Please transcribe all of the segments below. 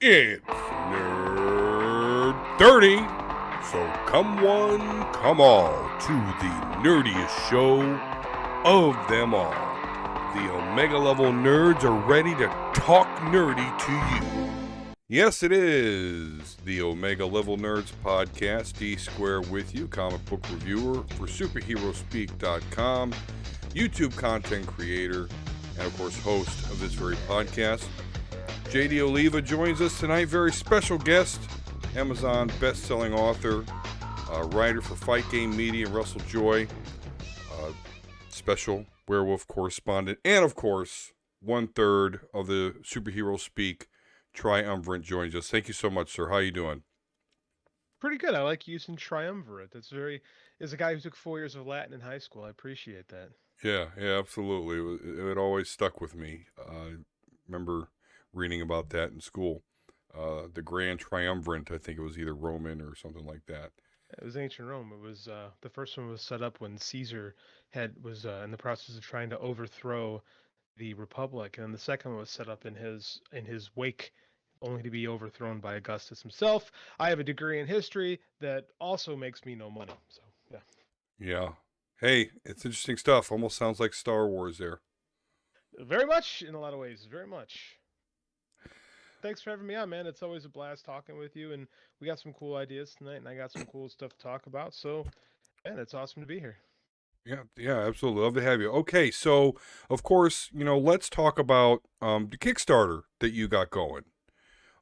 It's Nerd 30. So come one, come all to the nerdiest show of them all. The Omega level nerds are ready to talk nerdy to you. Yes, it is the Omega Level Nerds podcast. D Square with you, comic book reviewer for superheroespeak.com, YouTube content creator, and of course host of this very podcast. JD Oliva joins us tonight. Very special guest, Amazon best-selling author, writer for Fight Game Media, Russell Joy, special werewolf correspondent, and of course, 1/3 of the Superhero Speak triumvirate joins us. Thank you so much, sir. How you doing? Pretty good. I like using triumvirate. As a guy who took 4 years of Latin in high school, I appreciate that. Yeah, absolutely. It always stuck with me. I remember reading about that in school. The Grand Triumvirate, I think it was either Roman or something like that. It was ancient Rome. It was the first one was set up when Caesar was in the process of trying to overthrow the Republic, and then the second one was set up in his wake, only to be overthrown by Augustus himself. I have a degree in history that also makes me no money. So yeah, Yeah. Hey, it's interesting stuff. Almost sounds like Star Wars there. very much in a lot of ways. Very much. Thanks for having me on, man. It's always a blast talking with you, and we got some cool ideas tonight, and I got some cool stuff to talk about. So, man, it's awesome to be here. Yeah, absolutely. Love to have you. Okay, so of course, let's talk about the Kickstarter that you got going.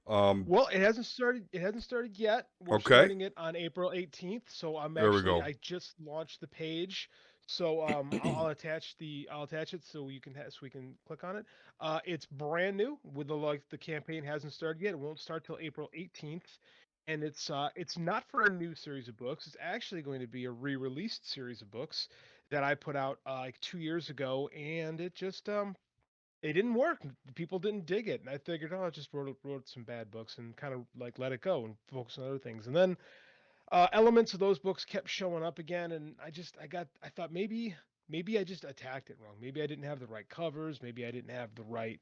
Um, Well, it hasn't started. It hasn't started yet. We're okay, starting it on April 18th. So there we go. I just launched the page. So I'll attach it so so we can click on it. It's brand new with the campaign hasn't started yet. It won't start till April 18th. And it's not for a new series of books. It's actually going to be a re-released series of books that I put out like 2 years ago, and it didn't work. People didn't dig it, and I figured, oh, I just wrote some bad books and kind of like let it go and focus on other things. And then elements of those books kept showing up again, and I thought maybe I just attacked it wrong. Maybe I didn't have the right covers. Maybe I didn't have the right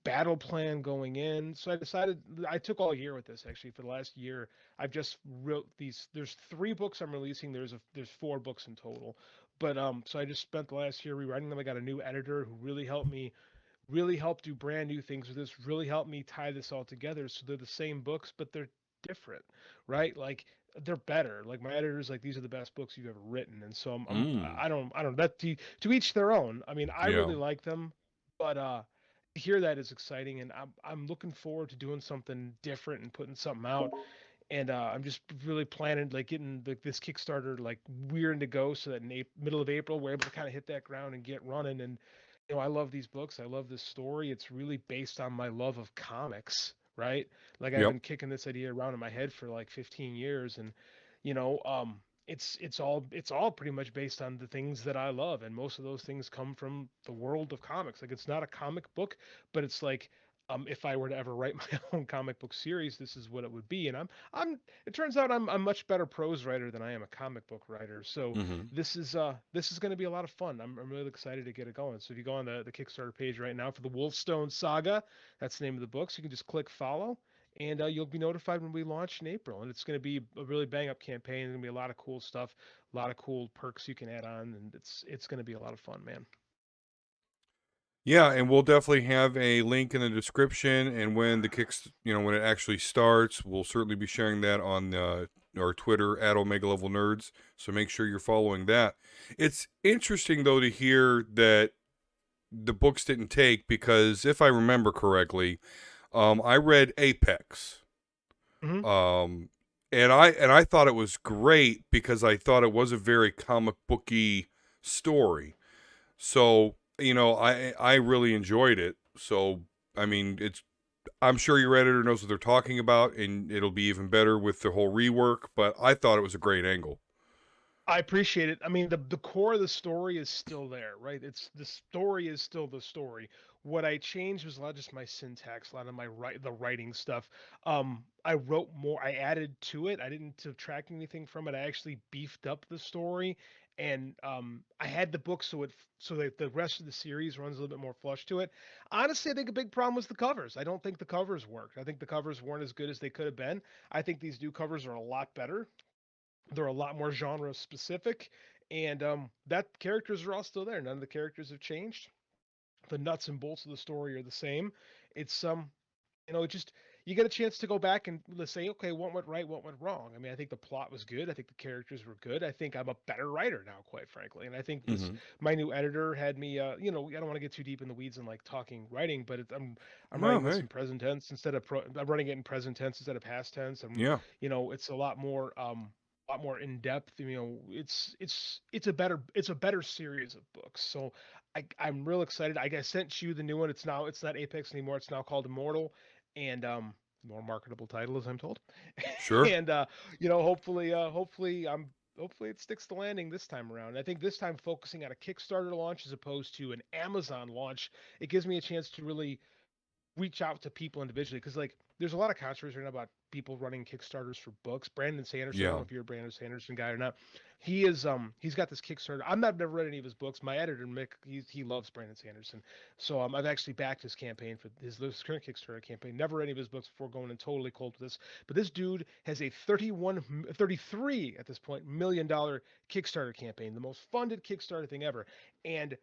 battle plan going in. So I decided I took all year with this actually. For the last year, I've just wrote these. There's 3 books I'm releasing. There's 4 books in total. But so I just spent the last year rewriting them. I got a new editor who really helped do brand new things with this, really helped me tie this all together so they're the same books, but they're different, right? Like they're better. Like my editor's like, these are the best books you've ever written. And so Mm, I don't, that to each their own. I mean, I yeah, really like them, but to hear that is exciting. And I'm looking forward to doing something different and putting something out. And I'm just really planning, like getting this Kickstarter like rearing to go so that in middle of April, we're able to kind of hit that ground and get running. And I love these books. I love this story. It's really based on my love of comics, right? Like I've yep. been kicking this idea around in my head for like 15 years, and you know, um, it's all pretty much based on the things that I love, and most of those things come from the world of comics. Like it's not a comic book, but it's like if I were to ever write my own comic book series, this is what it would be. And I'm it turns out I'm a much better prose writer than I am a comic book writer. So Mm-hmm. this is going to be a lot of fun. I'm really excited to get it going. So if you go on the Kickstarter page right now for the Wolfstone Saga, that's the name of the book. So you can just click follow, and you'll be notified when we launch in April. And it's going to be a really bang up campaign. There's going to be a lot of cool stuff, a lot of cool perks you can add on, and it's going to be a lot of fun, man. Yeah, and we'll definitely have a link in the description. And when when it actually starts, we'll certainly be sharing that on our Twitter at Omega Level Nerds. So make sure you're following that. It's interesting though to hear that the books didn't take because if I remember correctly, I read Apex, Hmm. um, and I thought it was great because I thought it was a very comic booky story. So I really enjoyed it. So I mean, I'm sure your editor knows what they're talking about, and it'll be even better with the whole rework. But I thought it was a great angle. I appreciate it. I mean, the core of the story is still there, right? It's the story is still the story. What I changed was a lot of just my syntax, a lot of the writing stuff. I wrote more. I added to it. I didn't subtract anything from it. I actually beefed up the story, and I had the book so that the rest of the series runs a little bit more flush to it. Honestly, I think a big problem was the covers. I don't think the covers worked. I think the covers weren't as good as they could have been. I think these new covers are a lot better. They're a lot more genre specific, and that characters are all still there. None of the characters have changed. The nuts and bolts of the story are the same. It's it just you get a chance to go back and let's say, okay, what went right, what went wrong. I mean, I think the plot was good. I think the characters were good. I think I'm a better writer now, quite frankly. And I think this Hmm. my new editor had me. I don't want to get too deep in the weeds and like talking writing, but I'm Well, writing this hey, in present tense instead of I'm writing it in present tense instead of past tense. And yeah, it's a lot more in depth. It's a better series of books. So I'm real excited. I sent you the new one. It's not Apex anymore. It's now called Immortal, and more marketable title as I'm told. sure, And hopefully it sticks the landing this time around. I think this time focusing on a Kickstarter launch as opposed to an Amazon launch, it gives me a chance to really reach out to people individually because like there's a lot of controversy right now about people running Kickstarters for books. Brandon Sanderson, I don't yeah, know if you're a Brandon Sanderson guy or not. He's got this Kickstarter. I've never read any of his books. My editor Mick, he loves Brandon Sanderson, so I've actually backed his campaign for his current Kickstarter campaign. Never read any of his books before going in totally cold with this, but this dude has a 33 at this point $1 million Kickstarter campaign, the most funded Kickstarter thing ever, and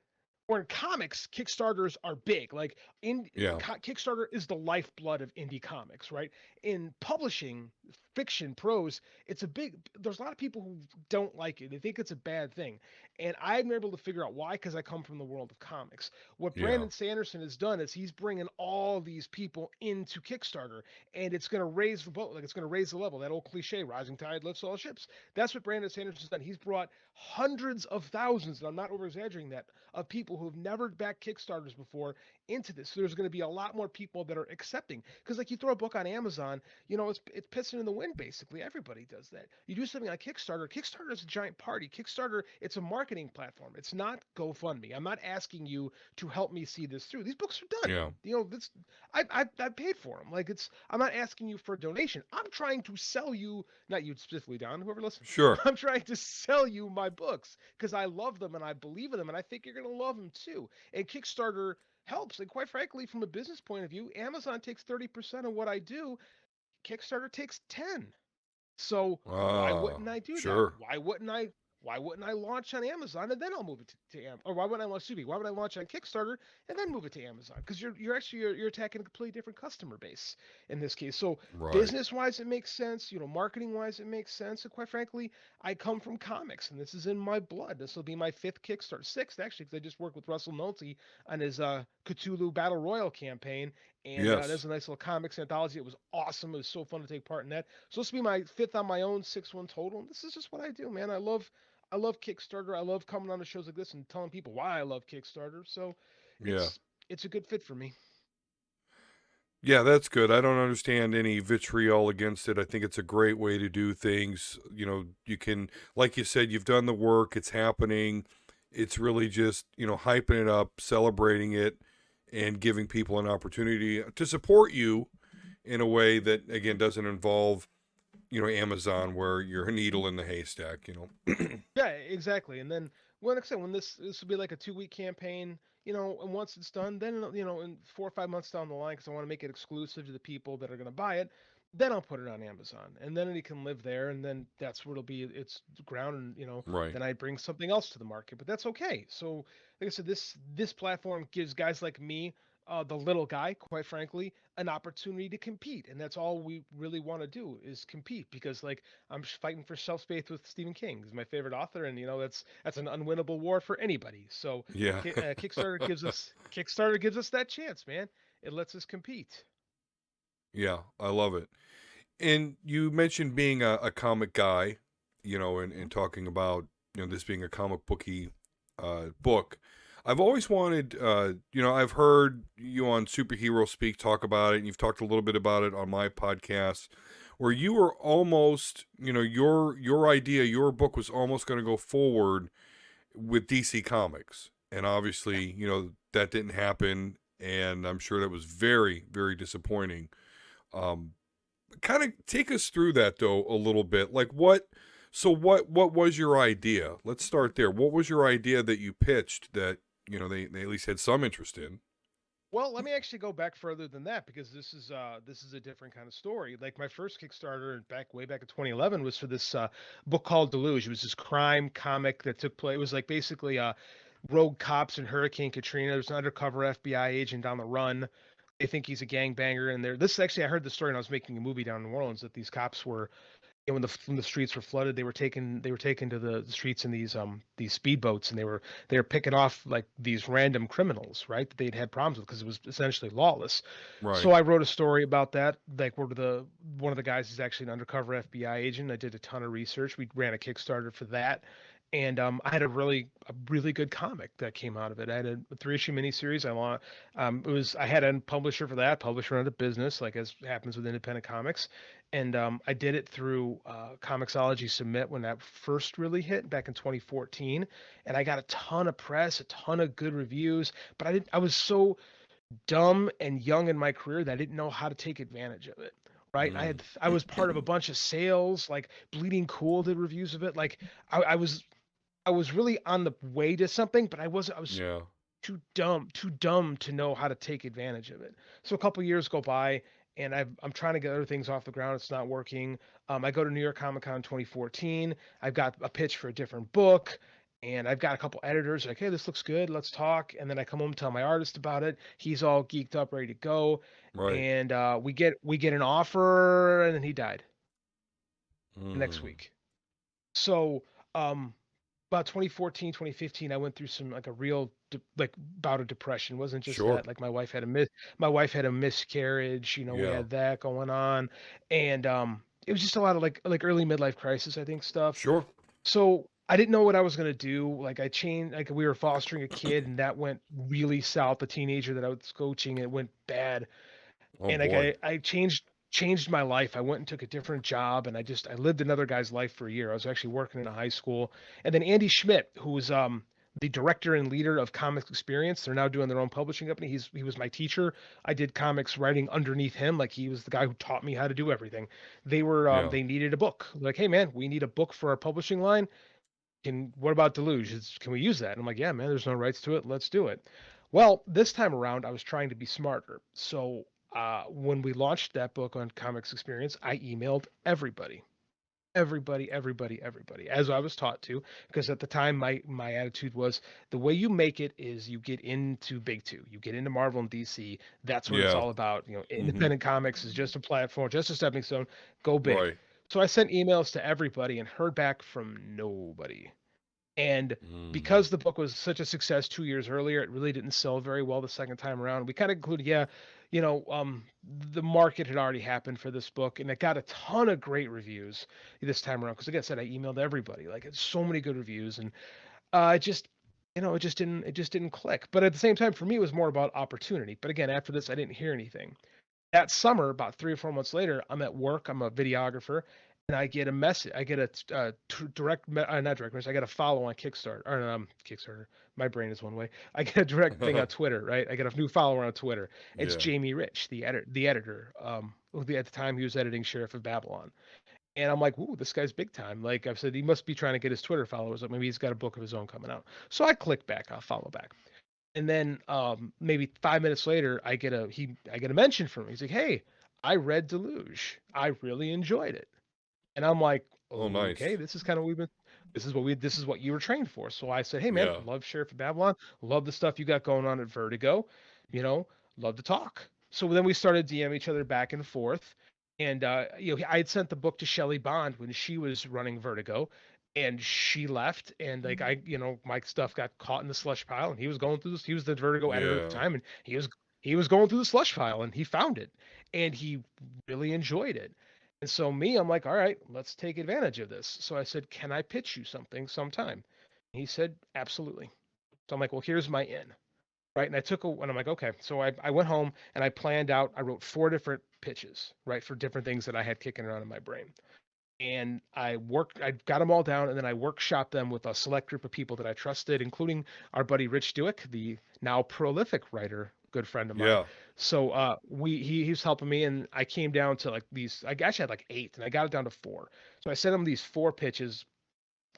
or in comics, Kickstarters are big. Like yeah, Kickstarter is the lifeblood of indie comics, right? In publishing, fiction, prose, it's a big. There's a lot of people who don't like it. They think it's a bad thing, and I've been able to figure out why because I come from the world of comics. What yeah, Brandon Sanderson has done is he's bringing all these people into Kickstarter, and it's going to raise the boat. Like it's going to raise the level. That old cliche, "Rising tide lifts all ships." That's what Brandon Sanderson's done. He's brought hundreds of thousands, and I'm not over exaggerating that, of people who have never backed Kickstarters before into this. So there's going to be a lot more people that are accepting. Because like you throw a book on Amazon, it's pissing in the wind basically. Everybody does that. You do something like Kickstarter. Kickstarter is a giant party. Kickstarter, it's a marketing platform. It's not GoFundMe. I'm not asking you to help me see this through. These books are done. yeah, This I paid for them. Like I'm not asking you for a donation. I'm trying to sell you, not you specifically, Don, whoever listens. sure, I'm trying to sell you my books because I love them and I believe in them and I think you're going to love them too. And Kickstarter helps. And quite frankly, from a business point of view, Amazon takes 30% of what I do. Kickstarter takes 10. So why ah, wouldn't I do that? sure, Why wouldn't I launch on Amazon and then I'll move it to Am or why wouldn't I launch excuse me, why would I launch on Kickstarter and then move it to Amazon? Because you're attacking a completely different customer base in this case. So right, business wise it makes sense, marketing wise it makes sense. And quite frankly, I come from comics and this is in my blood. This will be my fifth Kickstarter, sixth actually, because I just worked with Russell Nolte on his Cthulhu Battle Royale campaign. And there's yes, a nice little comics anthology. It was awesome. It was so fun to take part in that. So this will be my fifth on my own, sixth one total. And this is just what I do, man. I love Kickstarter. I love coming on to shows like this and telling people why I love Kickstarter. So yeah. it's a good fit for me. Yeah, that's good. I don't understand any vitriol against it. I think it's a great way to do things. You can, like you said, you've done the work, it's happening. It's really just, hyping it up, celebrating it, and giving people an opportunity to support you in a way that, again, doesn't involve, Amazon where you're a needle in the haystack. Yeah, exactly. And then when like I said, when this will be like a 2 week campaign, and once it's done, then in 4 or 5 months down the line, because I want to make it exclusive to the people that are going to buy it, then I'll put it on Amazon, and then it can live there, and then that's where it'll be its ground, and Right. then I bring something else to the market, but that's okay. So like I said, this platform gives guys like me, the little guy, quite frankly, an opportunity to compete, and that's all we really want to do is compete because like I'm fighting for shelf space with Stephen King. He's my favorite author, and that's an unwinnable war for anybody. So Yeah. Kickstarter gives us that chance, man. It lets us compete. Yeah, I love it. And you mentioned being a comic guy, and talking about, this being a comic booky book. I've always wanted, I've heard you on Superhero Speak talk about it, and you've talked a little bit about it on my podcast, where you were almost, your idea, your book was almost going to go forward with DC Comics. And Yeah. obviously, that didn't happen, and I'm sure that was very, very disappointing. Um, Kind of take us through that though a little bit. Like So what was your idea? Let's start there. What was your idea that you pitched that, they at least had some interest in? Well, let me actually go back further than that because this is a different kind of story. Like my first Kickstarter way back in 2011 was for this book called Deluge. It was this crime comic that took place. It was like basically rogue cops in Hurricane Katrina. There's an undercover FBI agent on the run. They think he's a gangbanger, and this actually I heard the story when I was making a movie down in New Orleans that these cops were, when the streets were flooded, they were taken to the streets in these speedboats, and they were picking off like these random criminals, right? That they'd had problems with because it was essentially lawless. So Right. I wrote a story about that. Like one of the guys is actually an undercover FBI agent. I did a ton of research. We ran a Kickstarter for that. And I had a really good comic that came out of it. I had a 3-issue miniseries. I had a publisher for that. Publisher out of business, like as happens with independent comics, and I did it through Comixology Submit when that first really hit back in 2014, and I got a ton of press, a ton of good reviews. But I was so dumb and young in my career that I didn't know how to take advantage of it. Right? Mm. I was part of a bunch of sales, like Bleeding Cool did reviews of it. Like I was really on the way to something, but I was Yeah. too dumb to know how to take advantage of it. So a couple years go by, and I'm trying to get other things off the ground. It's not working. I go to New York Comic Con 2014. I've got a pitch for a different book, and I've got a couple editors like, hey, this looks good. Let's talk. And then I come home, tell my artist about it. He's all geeked up, ready to go, Right. and we get an offer, and then he died the next Mm. week. So um, about 2014, 2015, I went through some like a real like bout of depression. It wasn't just Sure. that. Like my wife had a miscarriage, we Yeah. had that going on. And it was just a lot of like early midlife crisis, I think, stuff. Sure. So I didn't know what I was gonna do. Like I changed, like we were fostering a kid and that went really south. The teenager that I was coaching, it went bad, Oh and like boy. I changed my life. I went and took a different job, and I lived another guy's life for a year. I was actually working in a high school, and then Andy Schmidt, who was the director and leader of Comics Experience, they're now doing their own publishing company. He was my teacher. I did comics writing underneath him, like he was the guy who taught me how to do everything. Yeah. They needed a book. Like, hey man, we need a book for our publishing line. What about Deluge? Can we use that? And I'm like, yeah, man, there's no rights to it. Let's do it. Well, this time around, I was trying to be smarter. So when we launched that book on Comics Experience, I emailed everybody, as I was taught to, because at the time my attitude was the way you make it is you get into big two, you get into Marvel and DC. That's what it's Yeah. all about. Mm-hmm. Independent comics is just a platform, just a stepping stone. Go big. Right. So I sent emails to everybody and heard back from nobody. And Mm. because the book was such a success 2 years earlier, it really didn't sell very well the second time around. We kind of concluded, yeah, you know, um, the market had already happened for this book, and it got a ton of great reviews this time around. Because like I said, I emailed everybody, like it's so many good reviews, and it just, it just didn't click. But at the same time, for me, it was more about opportunity. But again, after this, I didn't hear anything. That summer, about 3 or 4 months later, I'm at work. I'm a videographer, and I get a message. I get a not direct message. I get a follow on Kickstarter or Kickstarter. My brain is one way. I get a direct thing on Twitter, right? I get a new follower on Twitter. It's Yeah. Jamie Rich, the editor. At the time he was editing Sheriff of Babylon, and I'm like, ooh, this guy's big time. Like I've said, he must be trying to get his Twitter followers up. Maybe he's got a book of his own coming out. So I click back. I'll follow back. And then maybe 5 minutes later, I get a mention from him. He's like, "Hey, I read Deluge. I really enjoyed it." And I'm like, Oh, "Okay, nice. this is kind of this is what you were trained for." So I said, "Hey, man, Yeah. love Sheriff of Babylon. Love the stuff you got going on at Vertigo. You know, love to talk." So then we started DM each other back and forth. And I had sent the book to Shelley Bond when she was running Vertigo, and she left, and like my stuff got caught in the slush pile, and he was going through this. He was the Vertigo editor at the Yeah. time, and he was going through the slush pile, and he found it, and he really enjoyed it. And so me, I'm like, all right, let's take advantage of this. So I said, can I pitch you something sometime? And he said, absolutely. So I'm like, well, here's my in, right? And I'm like, okay. So I went home and I planned out. I wrote 4 different pitches, right, for different things that I had kicking around in my brain, and I got them all down, and then I workshopped them with a select group of people that I trusted, including our buddy Rich Dewick, the now prolific writer good friend of mine. Yeah. So he was helping me, and I came down to like these. I actually had like 8, and I got it down to 4. So I sent him these 4 pitches.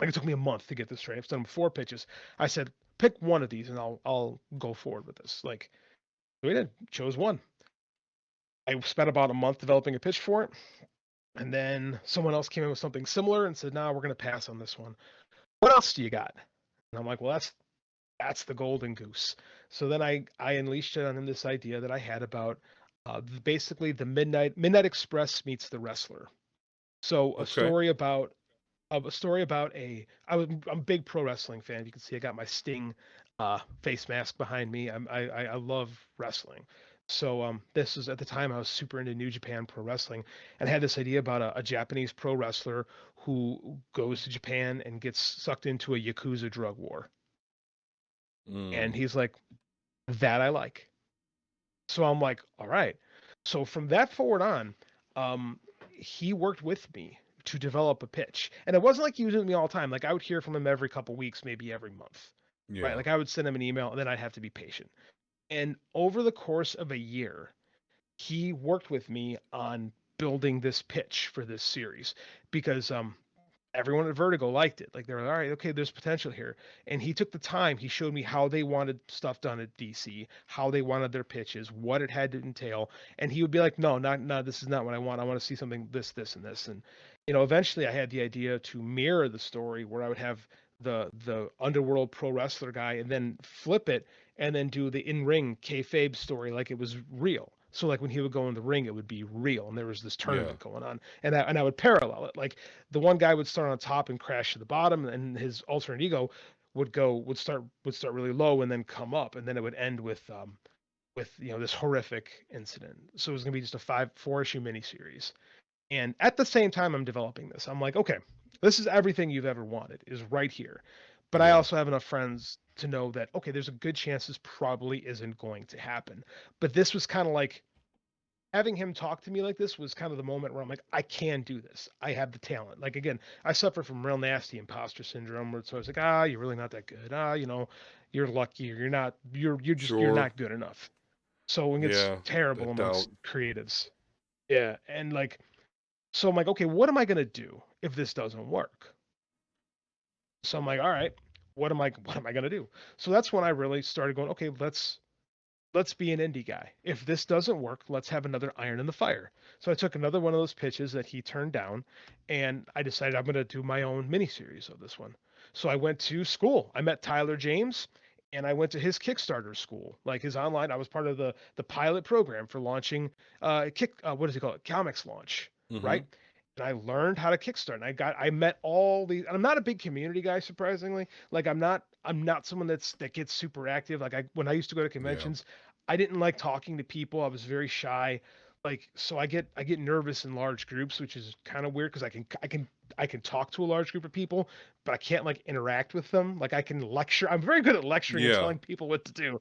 Like it took me a month to get this straight. I sent him 4 pitches. I said, pick one of these, and I'll go forward with this. Like we did, chose one. I spent about a month developing a pitch for it, and then someone else came in with something similar and said, "Nah, we're gonna pass on this one. What else do you got?" And I'm like, "Well, that's the golden goose." So then I unleashed it on him this idea that I had about basically the Midnight Express meets the Wrestler. So Okay. a story about I'm a big pro wrestling fan. You can see I got my Sting face mask behind me. I love wrestling. So this was at the time I was super into New Japan Pro Wrestling, and I had this idea about a Japanese pro wrestler who goes to Japan and gets sucked into a yakuza drug war. And Mm. he's like, that I like. So I'm like, all right. So from that forward on, um, he worked with me to develop a pitch. And it wasn't like he was with me all the time. Like I would hear from him every couple weeks, maybe every month. Right. Yeah. Like I would send him an email and then I'd have to be patient. And over the course of a year, he worked with me on building this pitch for this series because everyone at Vertigo liked it. Like they were like, all right, okay, there's potential here. And he took the time. He showed me how they wanted stuff done at DC, how they wanted their pitches, what it had to entail. And he would be like, no, no, this is not what I want. I want to see something this, and this. And eventually I had the idea to mirror the story where I would have the underworld pro wrestler guy and then flip it and then do the in-ring kayfabe story like it was real. So like when he would go in the ring, it would be real, and there was this Yeah. tournament going on, and I would parallel it. Like the one guy would start on top and crash to the bottom, and his alternate ego would start really low and then come up, and then it would end with this horrific incident. So it was gonna be just a 4 issue miniseries. And at the same time I'm developing this, I'm like, okay, this is everything you've ever wanted is right here. But I Yeah. also have enough friends to know that okay, there's a good chance this probably isn't going to happen. But this was kind of like having him talk to me like this was kind of the moment where I'm like, I can do this. I have the talent. Like again, I suffer from real nasty imposter syndrome where it's always like, you're really not that good. You're lucky. You're Sure. not good enough. So it's Yeah. terrible That doubt. amongst creatives. Yeah. And like so I'm like, okay, what am I gonna do if this doesn't work? So I'm like, all right, what am I gonna do? So that's when I really started going, okay, let's be an indie guy. If this doesn't work, let's have another iron in the fire. So I took another one of those pitches that he turned down, and I decided I'm going to do my own miniseries of this one. So I went to school. I met Tyler James, and I went to his Kickstarter school, like his online. I was part of the pilot program for launching what does he call it? Comics launch, Mm-hmm. right? And I learned how to Kickstart. And I met all these. And I'm not a big community guy, surprisingly. Like I'm not someone that gets super active. Like when I used to go to Yeah. conventions, I didn't like talking to people. I was very shy. Like so I get nervous in large groups, which is kind of weird because I can talk to a large group of people, but I can't like interact with them. Like I can lecture. I'm very good at lecturing and Yeah. telling people what to do,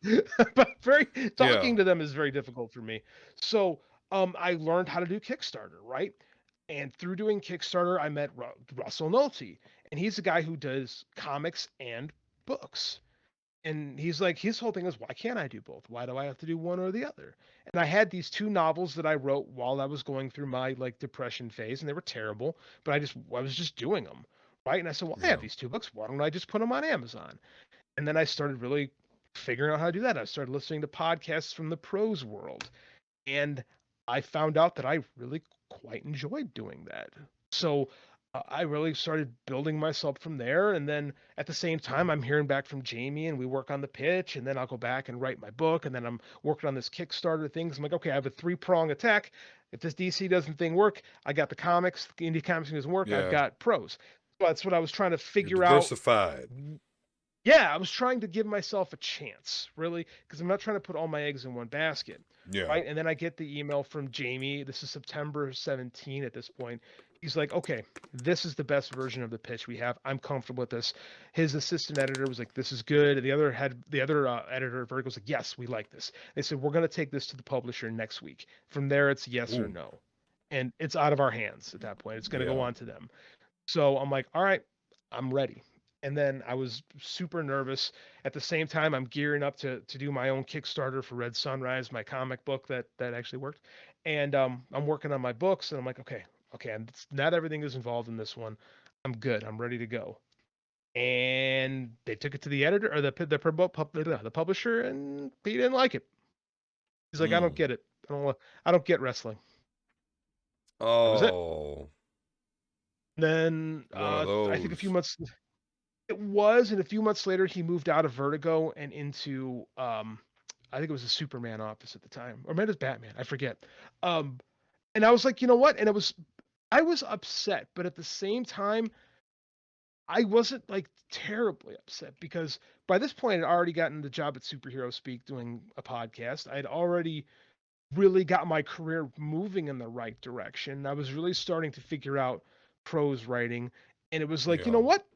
but very Yeah. talking to them is very difficult for me. So I learned how to do Kickstarter, right? And through doing Kickstarter, I met Russell Nolte, and he's a guy who does comics and books. And he's like, his whole thing is, why can't I do both? Why do I have to do one or the other? And I had these 2 novels that I wrote while I was going through my like depression phase, and they were terrible, but I was just doing them, right? And I said, well, I have Yeah. these 2 books. Why don't I just put them on Amazon? And then I started really figuring out how to do that. I started listening to podcasts from the prose world, and I found out that I really quite enjoyed doing that. So I really started building myself from there. And then at the same time, I'm hearing back from Jamie, and we work on the pitch. And then I'll go back and write my book. And then I'm working on this Kickstarter things. I'm like, okay, I have a 3-prong attack. If this DC doesn't thing work, I got the comics. The indie comics thing doesn't work. I've Yeah. got pros. So that's what I was trying to You're figure out. diversified. Yeah, I was trying to give myself a chance, really, because I'm not trying to put all my eggs in one basket, Yeah. right? And then I get the email from Jamie. This is September 17 at this point. He's like, okay, this is the best version of the pitch we have. I'm comfortable with this. His assistant editor was like, this is good. And the other editor of Vertigo was like, yes, we like this. They said, we're going to take this to the publisher next week. From there, it's yes or Ooh. no. And it's out of our hands at that point. It's going to go Yeah. on to them. So I'm like, all right, I'm ready. And then I was super nervous. At the same time, I'm gearing up to do my own Kickstarter for Red Sunrise, my comic book that actually worked. And I'm working on my books, and I'm like, okay, and not everything is involved in this one. I'm good. I'm ready to go. And they took it to the editor or the publisher, and he didn't like it. He's like, I don't Mm. get it. I don't get wrestling. That was it. Oh, Then one of I think a few those. months it was, and a few months later he moved out of Vertigo and into I think it was the Superman office at the time, or maybe it was Batman. I forget. Um, and I was like, you know what? And I was upset, but at the same time, I wasn't like terribly upset because by this point I'd already gotten the job at Superhero Speak doing a podcast. I'd already really got my career moving in the right direction. I was really starting to figure out prose writing, and it was like, you know Yeah, what?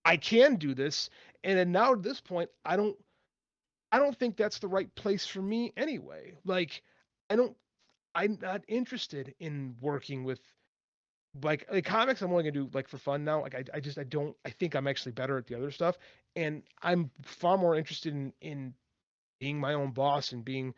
I can do this. And then now at this point, I don't think that's the right place for me anyway. Like I don't I'm not interested in working with like comics. I'm only gonna do like for fun now. Like I just I don't I think I'm actually better at the other stuff. And I'm far more interested in being my own boss and being,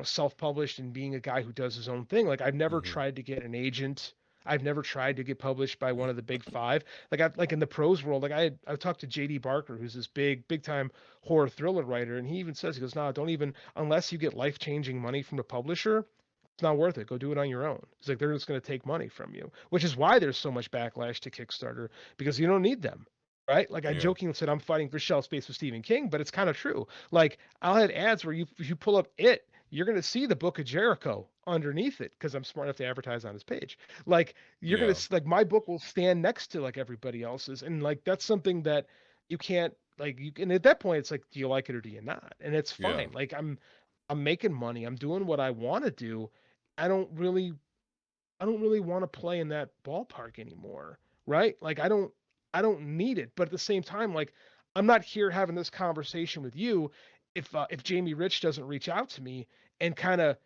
self-published and being a guy who does his own thing. Like I've never hmm, tried to get an agent. I've never tried to get published by one of the big five. Like I like in the prose world, like I talked to JD Barker, who's this big time horror thriller writer, and he even says, he goes, "No, don't even, unless you get life-changing money from the publisher, it's not worth it. Go do it on your own." It's like they're just going to take money from you, which is why there's so much backlash to Kickstarter, because you don't need them. Right? Like I yeah, jokingly said, I'm fighting for shelf space with Stephen King, but it's kind of true. Like I'll have ads where if you pull up it, you're going to see the Book of Jericho underneath it because I'm smart enough to advertise on his page. Like you're going yeah, to like my book will stand next to like everybody else's, and like that's something that you can't like you. And at that point, it's like, do you like it or do you not? And it's yeah, fine. Like I'm making money. I'm doing what I want to do. I don't really I don't really want to play in that ballpark anymore, right? Like I don't need it, but at the same time, like I'm not here having this conversation with you if Jamie Rich doesn't reach out to me and kind of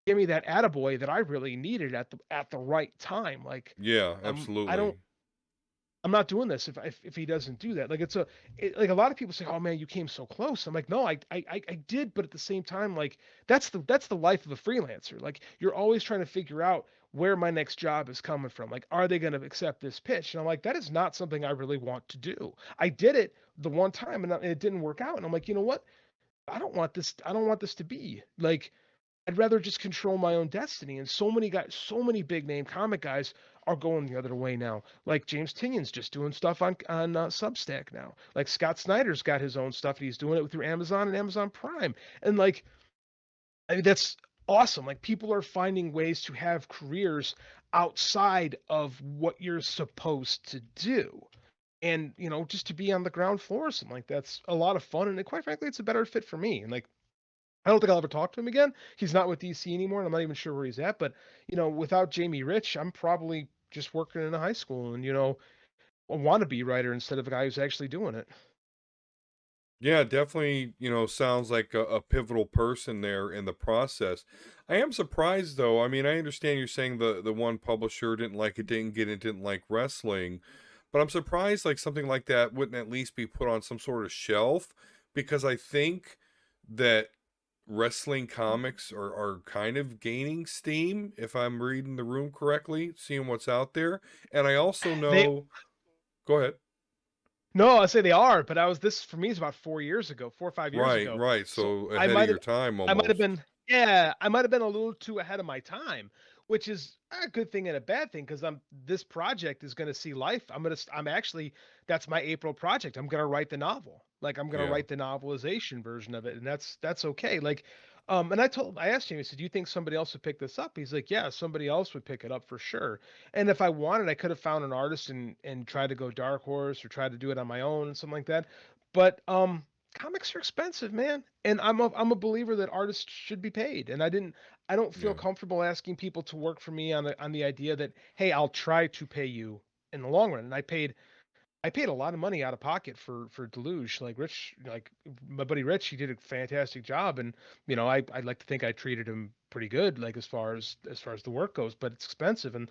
give me that attaboy that I really needed at the right time. Like yeah, I don't absolutely. I'm not doing this if he doesn't do that. Like like a lot of people say, "Oh man, you came so close." I'm like, "No, I did," but at the same time, like that's the life of a freelancer. Like you're always trying to figure out where my next job is coming from. Like, are they going to accept this pitch? And I'm like, that is not something I really want to do. I did it the one time and it didn't work out. And I'm like, you know what? I don't want this. I don't want this to be like I'd rather just control my own destiny. And so many guys, so many big name comic guys are going the other way now. Like James Tynion's just doing stuff on Substack now. Like Scott Snyder's got his own stuff, and he's doing it through Amazon and Amazon Prime. And like, I mean, that's awesome. Like people are finding ways to have careers outside of what you're supposed to do. And just to be on the ground floor or something like that's a lot of fun. And quite frankly, it's a better fit for me. And like I don't think I'll ever talk to him again. He's not with DC anymore, and I'm not even sure where he's at. But without Jamie Rich, I'm probably just working in a high school and a wannabe writer instead of a guy who's actually doing it. Yeah, definitely, sounds like a pivotal person there in the process. I am surprised though. I mean, I understand you're saying the one publisher didn't like it, didn't get it, didn't like wrestling, but I'm surprised like something like that wouldn't at least be put on some sort of shelf because I think that wrestling comics are kind of gaining steam if I'm reading the room correctly, seeing what's out there. And I also They know, go ahead. No, I say they are, but I was this for me is about 4 years ago, 4 or 5 years Right, ago. right. So So ahead of your time I might have almost. been, yeah, I might have been a little too ahead of my time, which is a good thing and a bad thing because this project is going to see life. I'm actually that's my April project. I'm going to write the novel. Like I'm going to Yeah. write the novelization version of it, and that's okay. Like, and I asked him, I said, "Do you think somebody else would pick this up?" He's like, "Yeah, somebody else would pick it up for sure." And if I wanted, I could have found an artist and tried to go dark horse or try to do it on my own and something like that. But comics are expensive, man. And I'm a believer that artists should be paid. And I don't feel Yeah. comfortable asking people to work for me on the idea that, hey, I'll try to pay you in the long run. And I paid a lot of money out of pocket for Deluge. Like Rich, like my buddy Rich, he did a fantastic job, and I'd like to think I treated him pretty good, like as far as the work goes. But it's expensive, and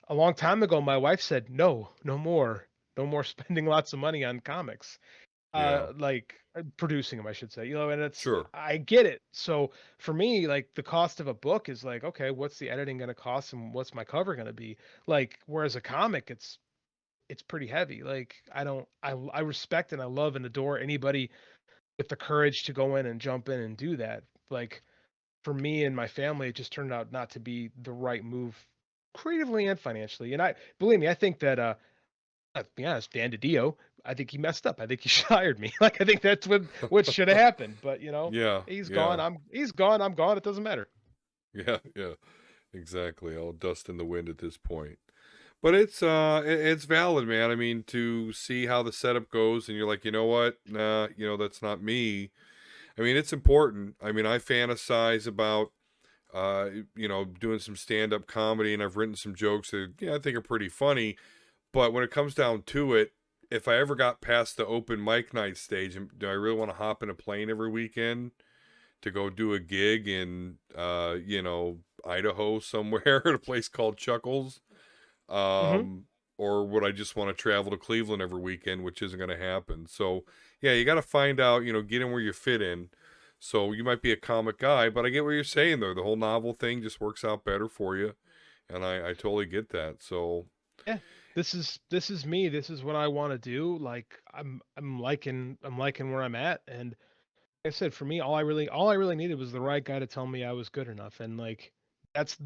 a long time ago, my wife said, no, no more. No more spending lots of money on comics. Yeah. Like producing them, I should say. And it's Sure. I get it. So for me, like the cost of a book is like, okay, what's the editing going to cost and what's my cover going to be? Like whereas a comic, it's pretty heavy. Like I respect and I love and adore anybody with the courage to go in and jump in and do that. Like for me and my family, it just turned out not to be the right move creatively and financially. And I believe me, I think that let's be honest, Dan DiDio, I think he messed up. I think he hired me. Like I think that's what should have happened. But Yeah. he's Yeah. gone. He's gone. I'm gone. It doesn't matter. Yeah. Yeah. Exactly. All dust in the wind at this point. But it's valid, man. I mean, to see how the setup goes, and you're like, you know what? Nah, that's not me. I mean, it's important. I mean, I fantasize about doing some stand-up comedy, and I've written some jokes that I think are pretty funny. But when it comes down to it, if I ever got past the open mic night stage, do I really want to hop in a plane every weekend to go do a gig in Idaho somewhere at a place called Chuckles? Hmm. Um, or would I just want to travel to Cleveland every weekend, which isn't going to happen? So, yeah, you got to find out, get in where you fit in. So you might be a comic guy, but I get what you're saying there. The whole novel thing just works out better for you, and I totally get that. So, Yeah. This is me. This is what I want to do. Like I'm liking where I'm at. And like I said, for me, all I really needed was the right guy to tell me I was good enough. And like that's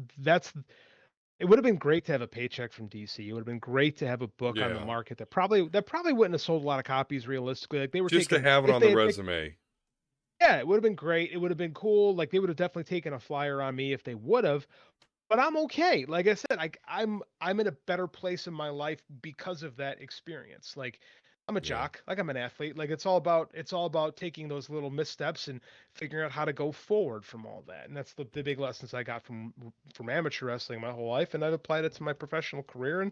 it would have been great to have a paycheck from DC. It would have been great to have a book on the yeah, market that probably wouldn't have sold a lot of copies realistically. Like they were just to taking have it if on the they like resume. yeah, it would have been great. It would have been cool. Like they would have definitely taken a flyer on me if they would have. But I'm okay. Like I said, I'm in a better place in my life because of that experience. Like I'm a Yeah. jock, like I'm an athlete. Like it's all about taking those little missteps and figuring out how to go forward from all that. And that's the big lessons I got from amateur wrestling my whole life, and I've applied it to my professional career. And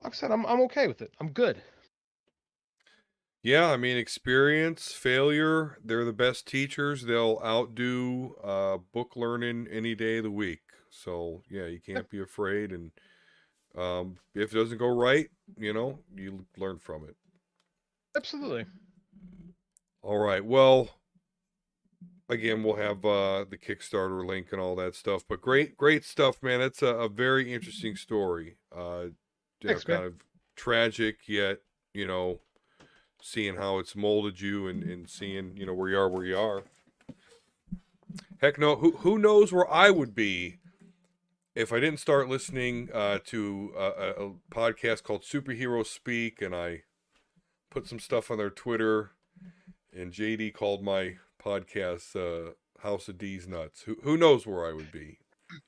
like I said, I'm okay with it. I'm good. Yeah, I mean, experience, failure, they're the best teachers. They'll outdo book learning any day of the week. So, yeah, you Yeah, can't be afraid. And if it doesn't go right, you learn from it. absolutely. All right. Well, again, we'll have the Kickstarter link and all that stuff. But great, great stuff, man. It's a very interesting story. Thanks, man. Kind of tragic, yet, you know, seeing how it's molded you and seeing, where you are. Heck no, who knows where I would be if I didn't start listening to a podcast called Superhero Speak, and I put some stuff on their Twitter, and JD called my podcast House of D's Nuts. Who knows where I would be?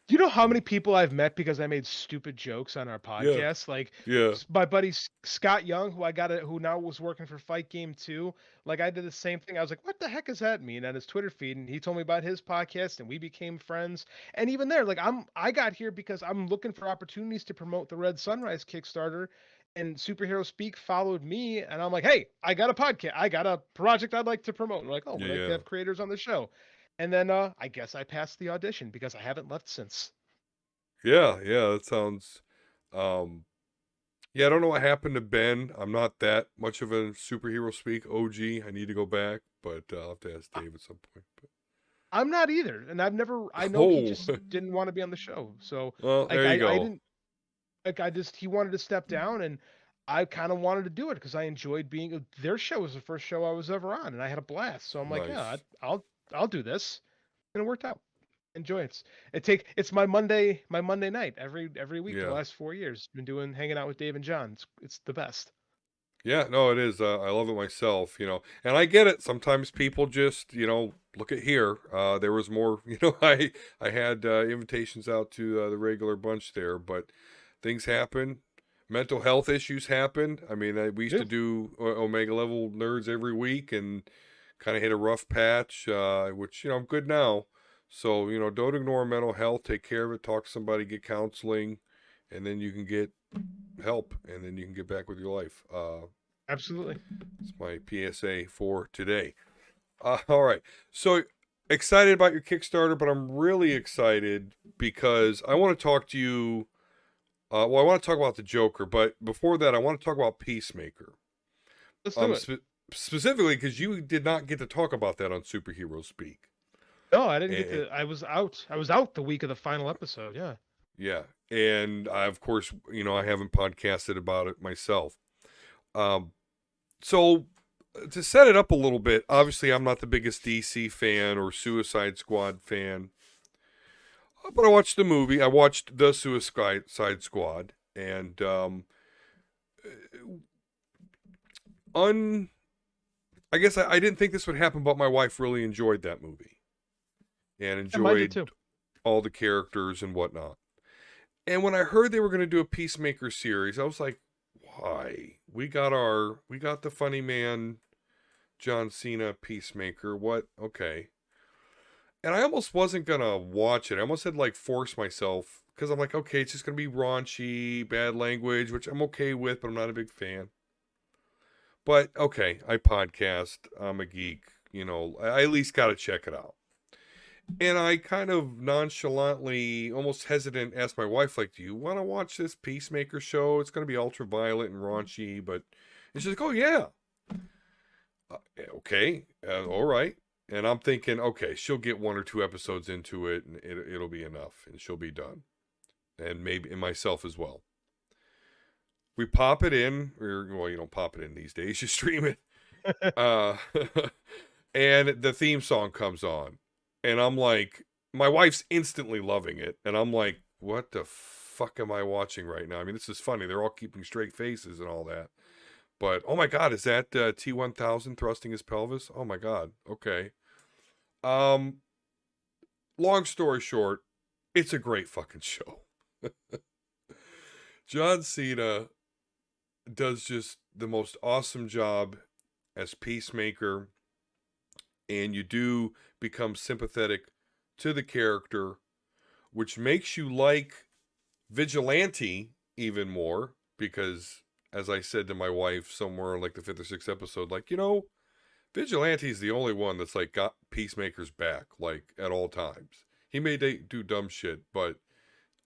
Do you know how You know? many people I've met because I made stupid jokes on our Yeah, podcast? Like yeah, my buddy Scott Young, who now was working for Fight Game 2. Like I did the same thing. I was like, "What the heck does that mean?" On his Twitter feed, and he told me about his podcast, and we became friends. And even there, like I got here because I'm looking for opportunities to promote the Red Sunrise Kickstarter, and Superhero Speak followed me, and I'm like, "Hey, I got a podcast. I got a project I'd like to promote." And we're like, "Oh, we'd like to yeah, have creators on the show." And then I guess I passed the audition because I haven't left since. yeah. That sounds. Um, yeah, I don't know what happened to Ben. I'm not that much of a Superhero Speak OG. I need to go back, but I'll have to ask Dave at some point. But, I'm not either, and I know he oh, just didn't want to be on the show. So well, like there you I go. didn't like I just he wanted to step down, and I kind of wanted to do it because I enjoyed being their show was the first show I was ever on, and I had a blast. So I'm like, yeah, Nice. I'll do this, and it worked out. Enjoy it. It's my Monday night every week for the Yeah. last 4 years. Been doing hanging out with Dave and John. It's the best. Yeah, no, it is. I love it myself, and I get it. Sometimes people just, look at here. There was more, I had invitations out to the regular bunch there, but things happen. Mental health issues happen. I mean, we used to Yeah, do Omega level nerds every week and kind of hit a rough patch, which, I'm good now. So, don't ignore mental health. Take care of it. Talk to somebody, get counseling, and then you can get help, and then you can get back with your life. absolutely. It's my PSA for today. All right. So excited about your Kickstarter, but I'm really excited because I want to talk to you Well, I want to talk about the Joker, but before that, I want to talk about Peacemaker. Let's do Um, it. spe- Specifically because you did not get to talk about that on Superhero Speak. No, I didn't get And to. I was out. I was out the week of the final episode. Yeah. yeah, and I, of course, I haven't podcasted about it myself. Um, so to set it up a little bit, obviously, I'm not the biggest DC fan or Suicide Squad fan, but I watched the movie. I watched the Suicide Squad, and un. I guess I didn't think this would happen, but my wife really enjoyed that movie and And mine did enjoyed too. all the characters and whatnot. And when I heard they were going to do a Peacemaker series, I was like, why? We got the funny man John Cena Peacemaker. What? Okay. And I almost wasn't going to watch it. I almost had like force myself because I'm like, okay, it's just going to be raunchy, bad language, which I'm okay with, but I'm not a big fan. But okay, I podcast. I'm a geek. I at least got to check it out. And I kind of nonchalantly, almost hesitant, asked my wife, like, do you want to watch this Peacemaker show? It's going to be ultra violent and raunchy, but and she's like, oh, yeah. Okay, all right. And I'm thinking, okay, she'll get one or two episodes into it, and it'll be enough, and she'll be done. And maybe, and myself as well. We pop it in, or, well, you don't pop it in these days, you stream it. Uh, and the theme song comes on. And I'm like, my wife's instantly loving it. And I'm like, what the fuck am I watching right now? I mean, this is funny. They're all keeping straight faces and all that. But, oh my God, is that T-1000 thrusting his pelvis? Oh my God. Okay. Um, Long story short, it's a great fucking show. John Cena does just the most awesome job as Peacemaker, and you do become sympathetic to the character, which makes you like Vigilante even more because, as I said to my wife somewhere in like the fifth or sixth episode, like, Vigilante's the only one that's like got Peacemaker's back, like at all times. He may do dumb shit, but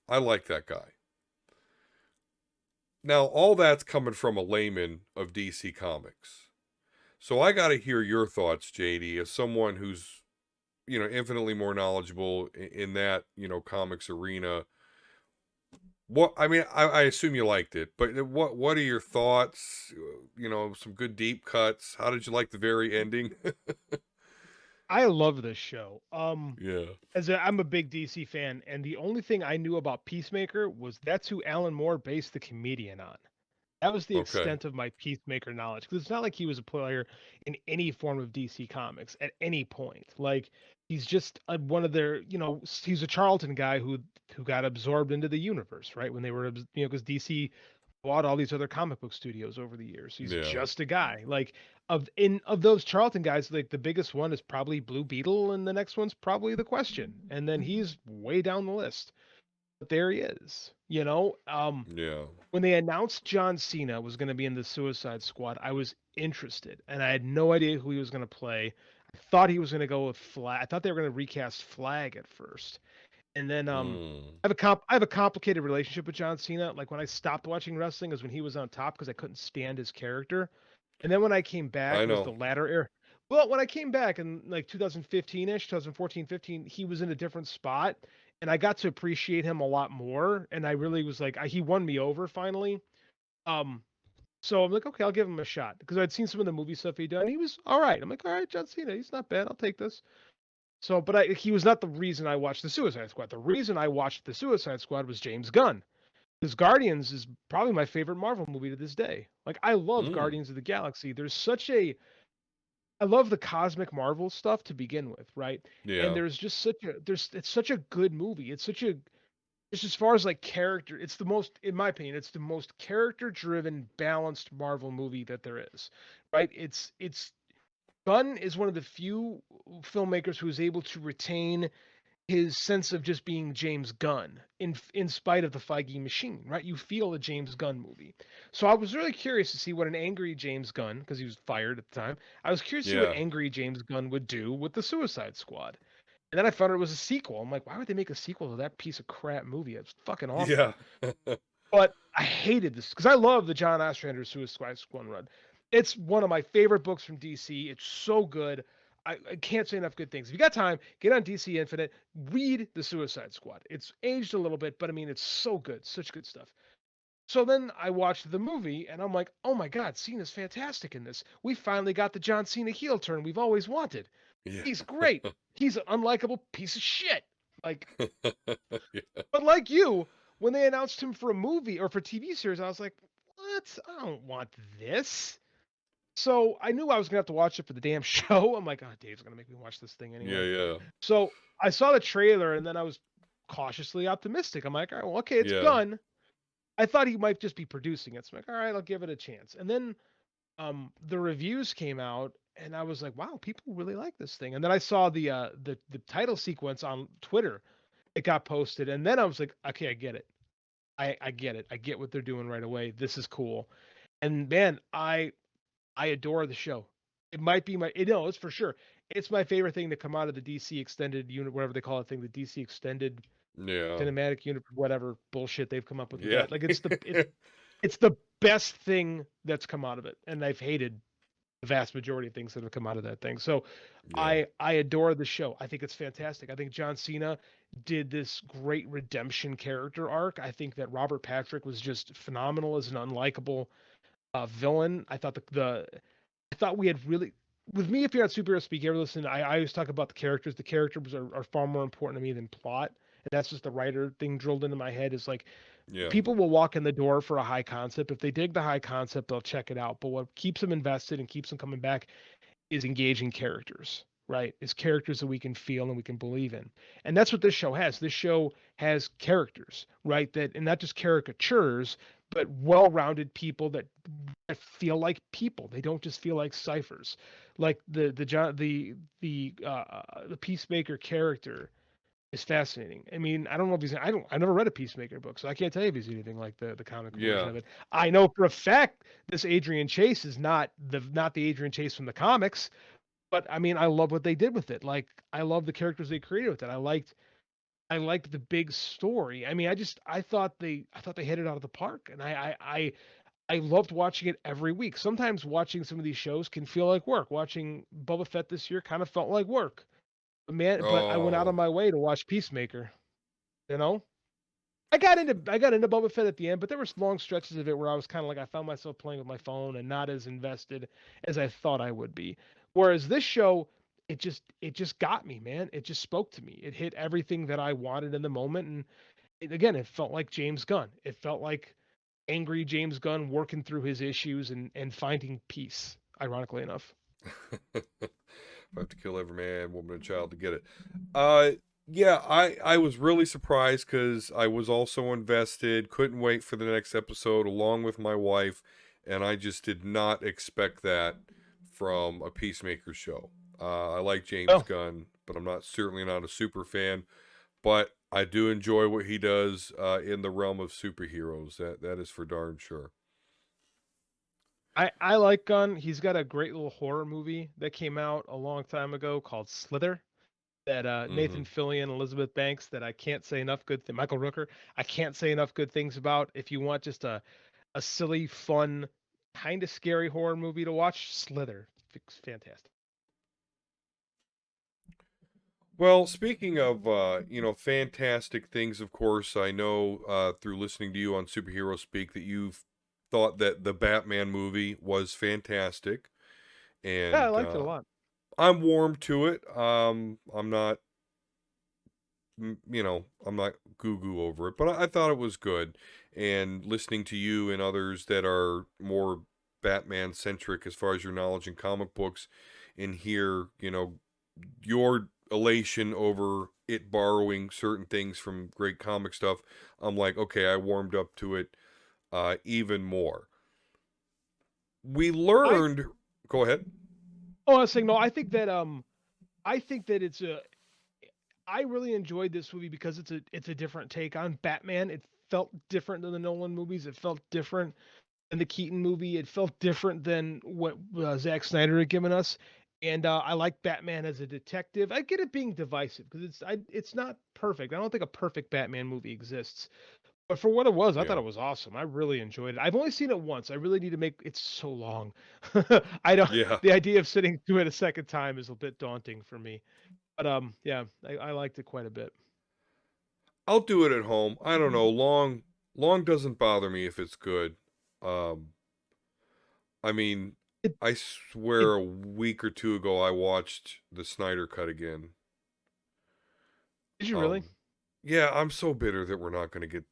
I like that guy. Now, all that's coming from a layman of DC Comics. So I got to hear your thoughts, JD, as someone who's, infinitely more knowledgeable in that, comics arena. What I mean, I assume you liked it, but what are your thoughts? Some good deep cuts. How did you like the very ending? I love this show. Yeah. I'm a big DC fan, and the only thing I knew about Peacemaker was that's who Alan Moore based the comedian on. That was the Okay. extent of my Peacemaker knowledge because it's not like he was a player in any form of DC Comics at any point. Like he's just one of their, he's a Charlton guy who got absorbed into the universe, right? When they were, because DC bought all these other comic book studios over the years. He's Yeah. just a guy. Like of those Charlton guys, like the biggest one is probably Blue Beetle, and the next one's probably the Question, and then he's way down the list. But there he is. Yeah. When they announced John Cena was going to be in the Suicide Squad, I was interested, and I had no idea who he was going to play. I thought he was going to go with Flag. I thought they were going to recast Flag at first, and then Mm. I have a complicated relationship with John Cena. Like when I stopped watching wrestling is when he was on top because I couldn't stand his character, and then when I came back I was the know. latter era. Well, when I came back in like 2015-ish, 2014, 15, he was in a different spot, and I got to appreciate him a lot more. And I really was like, he won me over finally. Um, so I'm like, okay, I'll give him a shot because I'd seen some of the movie stuff he'd done. He was all right. I'm like, all right, John Cena, he's not bad. I'll take this. So, but he was not the reason I watched the Suicide Squad. The reason I watched the Suicide Squad was James Gunn. Because Guardians is probably my favorite Marvel movie to this day. Like I love Mm. Guardians of the Galaxy. I love the cosmic Marvel stuff to begin with, right? And Yeah. there's just it's such a good movie. It's as far as like character, it's the most, in my opinion, it's the most character driven, balanced Marvel movie that there is, right? It's Gunn is one of the few filmmakers who is able to retain his sense of just being James Gunn in spite of the Feige machine, right? You feel a James Gunn movie. So I was really curious to see what an angry James Gunn, because he was fired at the time, I was curious to see what Yeah. angry James Gunn would do with the Suicide Squad. And then I found out it was a sequel. I'm like, why would they make a sequel to that piece of crap movie? It's fucking Yeah. awful. But I hated this because I love the John Ostrander Suicide Squad run. It's one of my favorite books from DC. It's so good. I can't say enough good things. If you got time, get on DC Infinite, read the Suicide Squad. It's aged a little bit, but I mean, it's so good, such good stuff. So then I watched the movie, and I'm like, oh my God, Cena's fantastic in this. We finally got the John Cena heel turn we've always wanted. Yeah. He's great. He's an unlikable piece of shit. Like, Yeah. but like you, when they announced him for a movie or for TV series, I was like, what? I don't want this. So I knew I was gonna have to watch it for the damn show. I'm like, oh, Dave's gonna make me watch this thing Yeah, anyway. yeah. So I saw the trailer and then I was cautiously optimistic. I'm like, all right, well, okay, it's Yeah. Gunn. I thought he might just be producing it. So I'm like, all right, I'll give it a chance. And then the reviews came out and I was like, wow, people really like this thing. And then I saw the title sequence on Twitter. It got posted, and then I was like, okay, I get it. I get it. I get what they're doing right away. This is cool. And man, I adore the show. It might be it's for sure. It's my favorite thing to come out of the DC extended unit, whatever they call it thing, the DC extended Yeah. cinematic unit, whatever bullshit they've come up with Yeah. that. Like it's the best thing that's come out of it. And I've hated the vast majority of things that have come out of that thing. So Yeah. I adore the show. I think it's fantastic. I think John Cena did this great redemption character arc. I think that Robert Patrick was just phenomenal as an unlikable villain. I thought I thought we had really with me, if you're not superhero speak, you ever listen, I always talk about the characters. The characters are far more important to me than plot. And that's just the writer thing drilled into my head is like Yeah. people will walk in the door for a high concept. If they dig the high concept, they'll check it out. But what keeps them invested and keeps them coming back is engaging characters, right? Is characters that we can feel and we can believe in. And that's what this show has. This show has characters, right? That and not just caricatures, but well-rounded people that feel like people. They don't just feel like ciphers. Like the Peacemaker character is fascinating. I mean, I don't know if I never read a Peacemaker book, so I can't tell you if he's anything like the comic version Yeah. of it. I know for a fact this Adrian Chase is not the Adrian Chase from the comics, but I mean, I love what they did with it. Like, I love the characters they created with it. I liked the big story. I mean, I thought they hit it out of the park, and I loved watching it every week. Sometimes watching some of these shows can feel like work. Watching Boba Fett this year kind of felt like work. But I went out of Oh. my way to watch Peacemaker. You know, I got into Boba Fett at the end, but there was long stretches of it where I was kind of like I found myself playing with my phone and not as invested as I thought I would be. Whereas this show, it just got me, man. It just spoke to me. It hit everything that I wanted in the moment, and again, it felt like James Gunn. It felt like angry James Gunn working through his issues and finding peace. Ironically enough. I have to kill every man, woman, and child to get it. Uh, yeah, I was really surprised because I was also invested. Couldn't wait for the next episode, along with my wife, and I just did not expect that from a Peacemaker show. I like James Oh, Gunn, but I'm certainly not a super fan. But I do enjoy what he does in the realm of superheroes. That is for darn sure. I like Gunn. He's got a great little horror movie that came out a long time ago called Slither. That Mm-hmm. Nathan Fillion, Elizabeth Banks, that I can't say enough Michael Rooker, I can't say enough good things about. If you want just a silly, fun, kind of scary horror movie to watch, Slither, it's fantastic. Well, speaking of fantastic things, of course, I know through listening to you on Superhero Speak that you've thought that the Batman movie was fantastic, Yeah, I and liked it a lot. I'm warm to it. I'm not, I'm not goo goo over it, but I thought it was good. And listening to you and others that are more Batman centric as far as your knowledge in comic books, and hear your elation over it borrowing certain things from great comic stuff, I'm like, okay, I warmed up to it even more. We I learned. Go ahead. I was saying no. I think that I really enjoyed this movie because it's a different take on Batman. It felt different than the Nolan movies. It felt different than the Keaton movie. It felt different than what Zack Snyder had given us. And I like Batman as a detective. I get it being divisive because it's not perfect. I don't think a perfect Batman movie exists. But for what it was, I thought Yeah. it was awesome. I really enjoyed it. I've only seen it once. I really need to make it's so long. I don't Yeah. the idea of sitting through it a second time is a bit daunting for me. But yeah, I liked it quite a bit. I'll do it at home. I don't know. Long doesn't bother me if it's good. Um, I mean, It I it swear a week or two ago I watched the Snyder cut again. did you really? Um, yeah, I'm so bitter that we're not going to get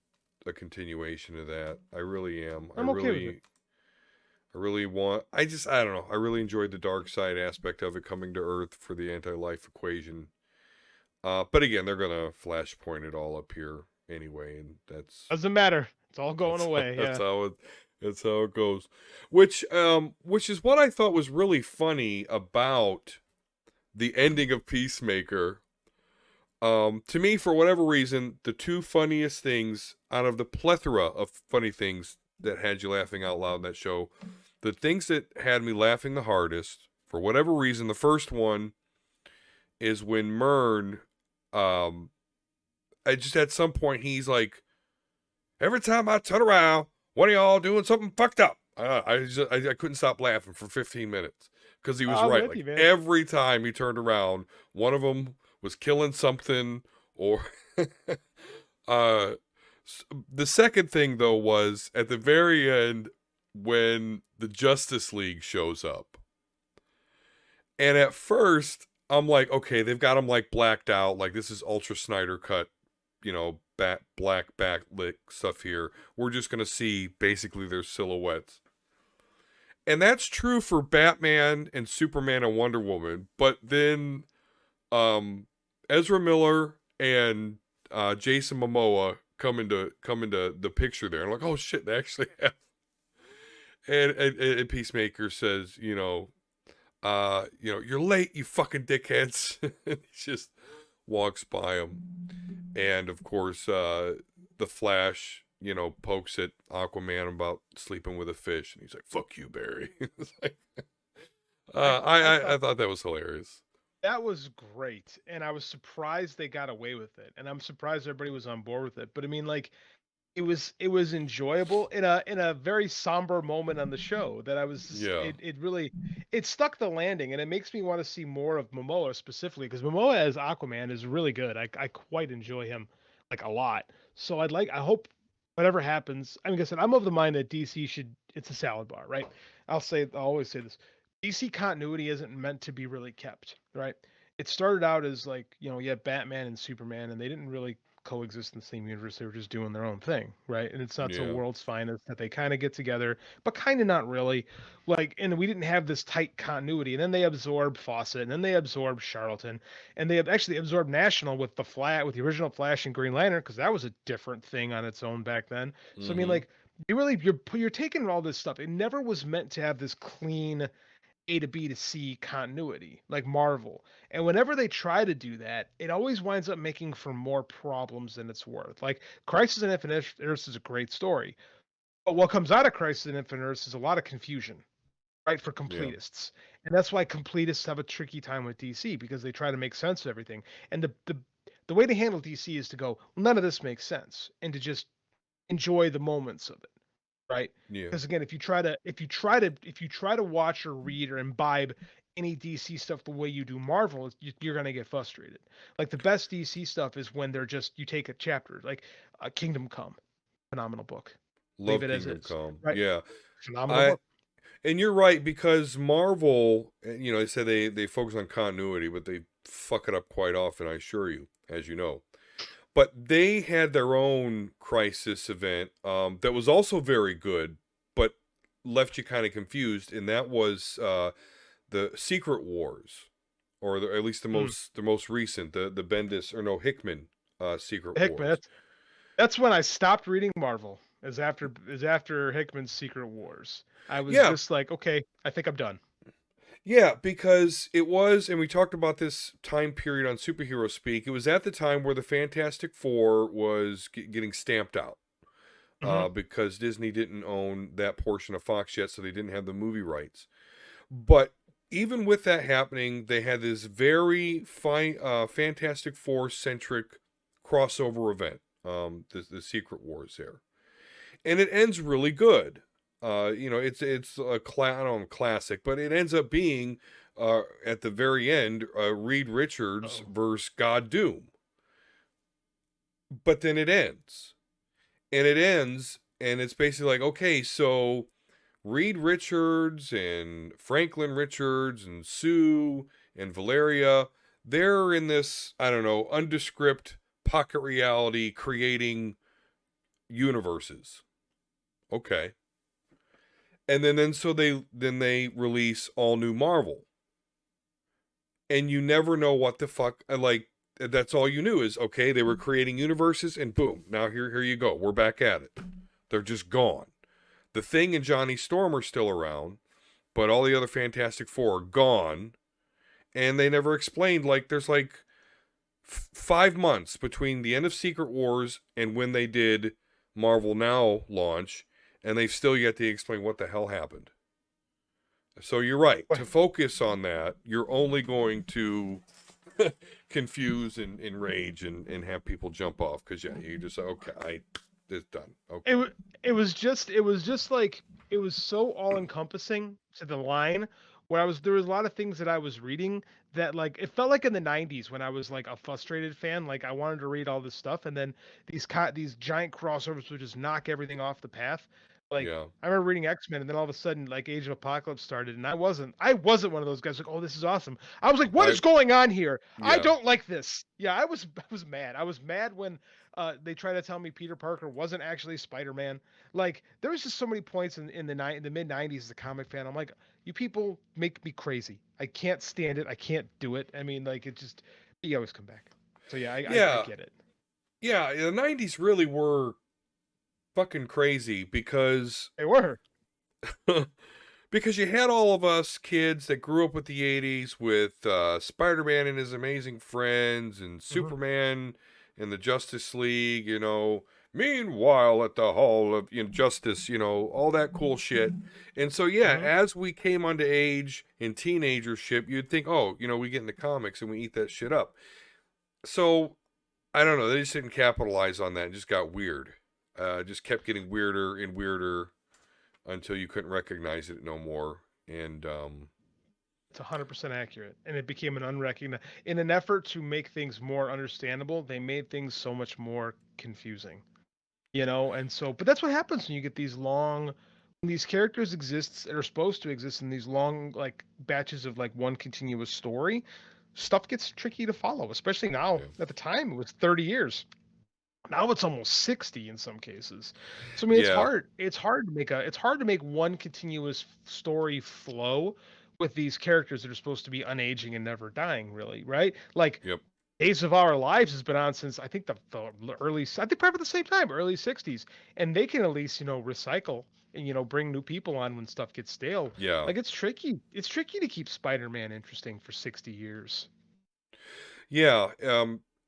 a continuation of that. I really am. I'm okay with it. I really want. I don't know. I really enjoyed the dark side aspect of it coming to Earth for the anti-life equation. But again, they're gonna flashpoint it all up here anyway, and Doesn't matter. It's all going that's away. that's Yeah. how it that's how it goes. Which is what I thought was really funny about the ending of Peacemaker. To me, for whatever reason, the two funniest things out of the plethora of funny things that had you laughing out loud in that show, the things that had me laughing the hardest, for whatever reason, the first one is when Myrn, um, I just at some point he's like, every time I turn around, one of y'all doing something fucked up. I couldn't stop laughing for 15 minutes because he was I'm right. with Like you, man. every time he turned around, one of them was killing something or uh the second thing though was at the very end when the Justice League shows up. And at first I'm like, okay, they've got him like blacked out, like this is Ultra Snyder cut, black backlit stuff here. We're just gonna see basically their silhouettes. And that's true for Batman and Superman and Wonder Woman, but then um Ezra Miller and Jason Momoa come into the picture there. I'm like, oh shit, they actually have. And Peacemaker says, you're late, you fucking dickheads. He just walks by him, and of course, the Flash, pokes at Aquaman about sleeping with a fish, and he's like, "Fuck you, Barry." It's like, I I thought thought that was hilarious. that was great, and I was surprised they got away with it, and I'm surprised everybody was on board with it. But I mean, like, it was enjoyable in a very somber moment on the show that I was just, Yeah, it really it stuck the landing, and it makes me want to see more of Momoa specifically because Momoa as Aquaman is really good. I quite enjoy him like a lot. So I hope whatever happens. I mean, like I said, I'm of the mind that DC should it's a salad bar, right? I'll always say this. DC continuity isn't meant to be really kept, right? It started out as like, you had Batman and Superman, and they didn't really coexist in the same universe. They were just doing their own thing, right? And it's not till yeah, World's Finest that they kind of get together, but kind of not really. Like, and we didn't have this tight continuity. And then they absorbed Fawcett, and then they absorbed Charlton, and they actually absorbed National with with the original Flash and Green Lantern, because that was a different thing on its own back then. So I mean, mm-hmm, like, you're taking all this stuff. It never was meant to have this clean a to B to C continuity, like Marvel. And whenever they try to do that, it always winds up making for more problems than it's worth. Like Crisis on Infinite Earths is a great story, but what comes out of Crisis on Infinite Earths is a lot of confusion, right, for yeah, completists. And that's why completists have a tricky time with DC because they try to make sense of everything. And the way to handle DC is to go, well, none of this makes sense, and to just enjoy the moments of it, right? yeah. Because again, if you try to watch or read or imbibe any DC stuff the way you do Marvel, you're gonna get frustrated. Like the best DC stuff is when they're just you take a chapter, like Kingdom Come, phenomenal book. Leave Love it as Kingdom is, Come. right? Yeah, Phenomenal I book. and you're right because Marvel, they say they focus on continuity, but they fuck it up quite often. I assure you, as you know. But they had their own crisis event that was also very good, but left you kind of confused, and that was the Secret Wars, or at least the Mm. most recent, the Bendis or no Hickman Secret Hickman. Wars. That's when I stopped reading Marvel. Is after Hickman's Secret Wars. I was Yeah, just like, okay, I think I'm done. yeah, because it was, and we talked about this time period on Superhero Speak. It was at the time where the Fantastic Four was getting stamped out. Hmm. Because Disney didn't own that portion of Fox yet, so they didn't have the movie rights. But even with that happening, they had this very fine, Fantastic Four centric crossover event the Secret Wars there, and it ends really good. It's I don't know, classic, but it ends up being at the very end Reed Richards Oh. versus God Doom. But then it ends, and it's basically like, okay, so Reed Richards and Franklin Richards and Sue and Valeria, they're in this, I don't know, undescript pocket reality creating universes. Okay. And then so they release all new Marvel. And you never know what the fuck like that's all you knew is okay, they were creating universes and boom, now here you go. We're back at it. They're just gone. The Thing and Johnny Storm are still around, but all the other Fantastic Four are gone, and they never explained. Like, there's like 5 months between the end of Secret Wars and when they did Marvel Now launch, and they've still yet to explain what the hell happened. So you're right. To focus on that, you're only going to confuse and enrage and have people jump off because yeah, you just okay, it's done. Okay. It was just like it was so all encompassing to the line where there was a lot of things that I was reading that like it felt like in the 90s when I was like a frustrated fan, like I wanted to read all this stuff and then these giant crossovers would just knock everything off the path. Like Yeah. I remember reading X-Men and then all of a sudden like Age of Apocalypse started and I wasn't one of those guys like, "Oh, this is awesome." I was like, "What I is going on here? I yeah. don't like this." Yeah, I was mad. I was mad when they try to tell me Peter Parker wasn't actually Spider-Man. Like there was just so many points in the mid '90s as a comic fan. I'm like, you people make me crazy. I can't stand it. I can't do it. I mean, like it just you always come back. So yeah, I Yeah. get it. Yeah, the 90s really were fucking crazy because They were. because you had all of us kids that grew up with the 80s with Spider-Man and his amazing friends and Hmm. Superman and the Justice League, meanwhile at the Hall of Justice, all that cool shit. And so yeah, Hmm. as we came onto age in teenagership, you'd think, oh, we get in the comics and we eat that shit up. So I don't know, they just didn't capitalize on that. It just got weird. Just kept getting weirder and weirder until you couldn't recognize it no more. And It's 100% accurate, and it became an unrecognized. In an effort to make things more understandable, they made things so much more confusing. And so but that's what happens when you get these long when these characters exist that are supposed to exist in these long like batches of like one continuous story. Stuff gets tricky to follow, especially now. yeah, At the time it was 30 years. Now it's almost 60 in some cases. So I mean yeah, it's hard to make one continuous story flow with these characters that are supposed to be unaging and never dying, really, right? Like yep, Days of Our Lives has been on since I think the early, I think probably the same time, early 60s, and they can at least recycle and bring new people on when stuff gets stale. yeah, Like it's tricky. It's tricky to keep Spider-Man interesting for 60 years. yeah.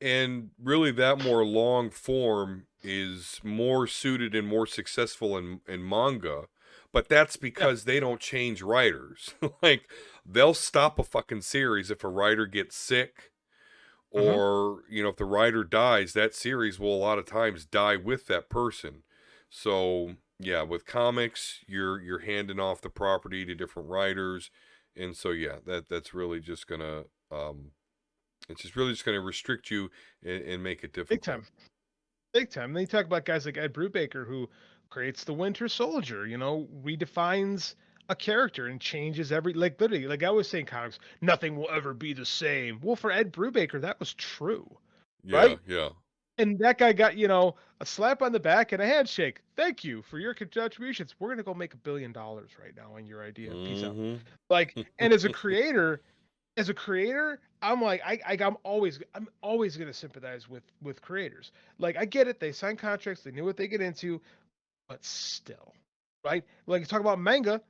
And really, that more long form is more suited and more successful in manga, but that's Yeah. because they don't change writers. Like, they'll stop a fucking series if a writer gets sick, Hmm. or if the writer dies, that series will a lot of times die with that person. So yeah, with comics, you're handing off the property to different writers, and so yeah, that's really just gonna it's just really just gonna restrict you and make it Big difficult. time. Big time. And then you talk about guys like Ed Brubaker who creates the Winter Soldier, redefines a character and changes every like literally, like I was saying comics, nothing will ever be the same. Well, for Ed Brubaker, that was true, Yeah, right? yeah. And that guy got, a slap on the back and a handshake. Thank you for your contributions. We're gonna go make $1 billion right now on your idea. Peace out. Mm-hmm. Like, and as a creator, I'm like, I'm always gonna sympathize with creators. Like, I get it. They signed contracts. They knew what they get into, but still, right? Like, you talk about manga.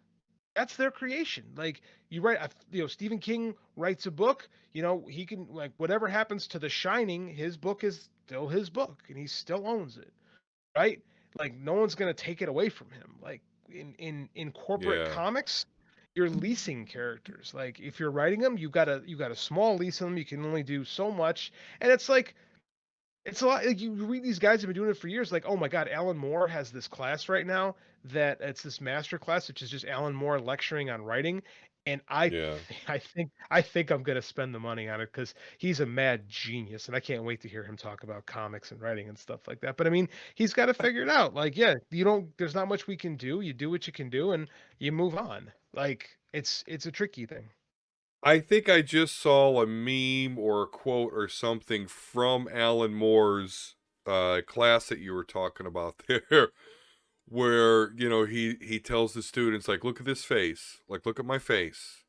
That's their creation. Like you write, Stephen King writes a book. He can like whatever happens to The Shining, his book is still his book, and he still owns it, right? Like no one's gonna take it away from him. Like in corporate Yeah, comics, you're leasing characters. Like if you're writing them, you got a small lease on them. You can only do so much, and it's like It's a lot. Like, you read these guys have been doing it for years. Like, oh my God, Alan Moore has this class right now that it's this master class, which is just Alan Moore lecturing on writing. And Yeah. I think I'm gonna spend the money on it because he's a mad genius, and I can't wait to hear him talk about comics and writing and stuff like that. But I mean, he's got to figure it out. Like, yeah, you don't. There's not much we can do. You do what you can do, and you move on. Like, it's a tricky thing. I think I just saw a meme or a quote or something from Alan Moore's class that you were talking about there, where he tells the students, like, look at this face, like, look at my face.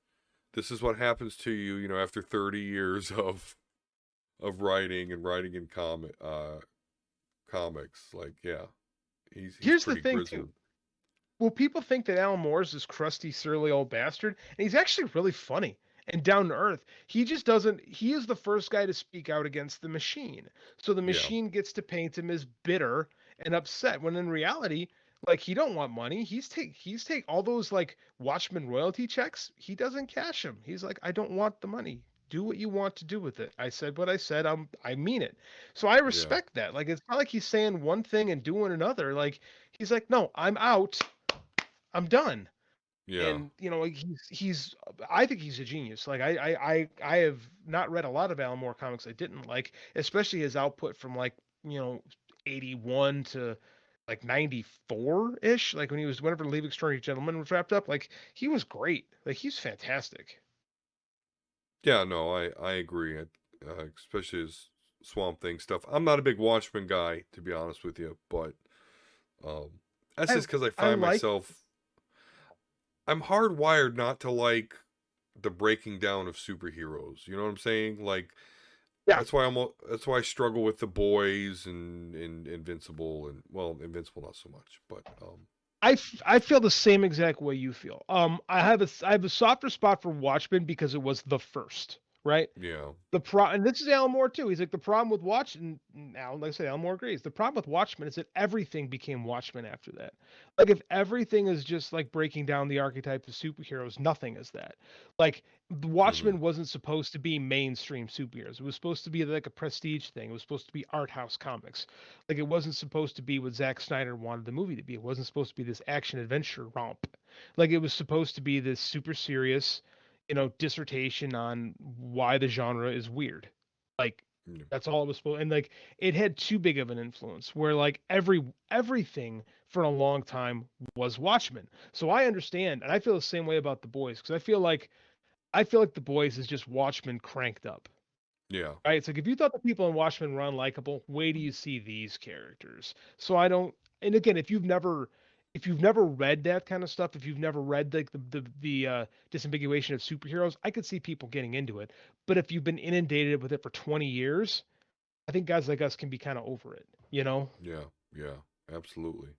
This is what happens to you, after 30 years of writing in comics. Like, yeah, he's Here's the pretty thing, too. grizzled. Well, people think that Alan Moore is this crusty, surly old bastard, and he's actually really funny and down to earth. He just doesn't. He is the first guy to speak out against the machine, so the Yeah, machine gets to paint him as bitter and upset. When in reality, like, he don't want money. He's take all those like Watchmen royalty checks. He doesn't cash them. He's like, I don't want the money. Do what you want to do with it. I said what I said. I mean it. So I yeah, respect that. Like, it's not like he's saying one thing and doing another. Like, he's like, no, I'm out. I'm done. yeah, And like, he's I think he's a genius. Like, I have not read a lot of Alan Moore comics I didn't like, especially his output from like, you know 81 to like 94-ish, like when he was whenever League of Extraordinary Gentlemen was wrapped up. Like, he was great. Like, he's fantastic. yeah. No, I agree. Especially his Swamp Thing stuff. I'm not a big Watchmen guy, to be honest with you, but um, that's I just because I I find like myself I'm hardwired not to like the breaking down of superheroes. You know what I'm saying? Like Yeah, that's why I struggle with the boys and Invincible, and well, Invincible not so much, but I feel the same exact way you feel. I have a softer spot for Watchmen because it was the first, right? yeah, And this is Alan Moore too. He's like, the problem with Alan, like I said, Alan Moore agrees. The problem with Watchmen is that everything became Watchmen after that. Like, if everything is just like breaking down the archetype of superheroes, nothing is that. Like, the hmm Watchmen wasn't supposed to be mainstream superheroes. It was supposed to be like a prestige thing. It was supposed to be art house comics. Like, it wasn't supposed to be what Zack Snyder wanted the movie to be. It wasn't supposed to be this action adventure romp. Like, it was supposed to be this super serious, dissertation on why the genre is weird. Like, yeah, that's all it was supposed. And like, it had too big of an influence where like everything for a long time was Watchmen. So I understand, and I feel the same way about the boys, because I feel like the boys is just Watchmen cranked up. yeah, Right? It's like, if you thought the people in Watchmen were unlikable, wait till you see these characters. So I don't. And again, if you've never read that kind of stuff, if you've never read like the disambiguation of superheroes, I could see people getting into it. But if you've been inundated with it for 20 years, I think guys like us can be kind of over it. You know? yeah, yeah, absolutely.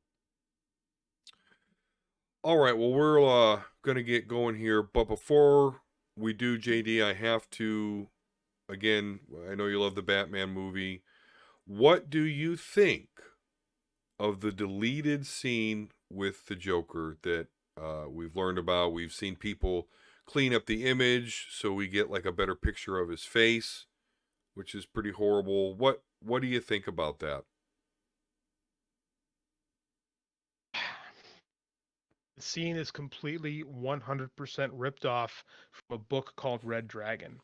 All right, well, we're gonna get going here, but before we do, JD, I have to again. I know you love the Batman movie. What do you think of the deleted scene with the Joker that we've learned about? We've seen people clean up the image so we get like a better picture of his face, which is pretty horrible. What do you think about that? The scene is completely 100% ripped off from a book called Red Dragon.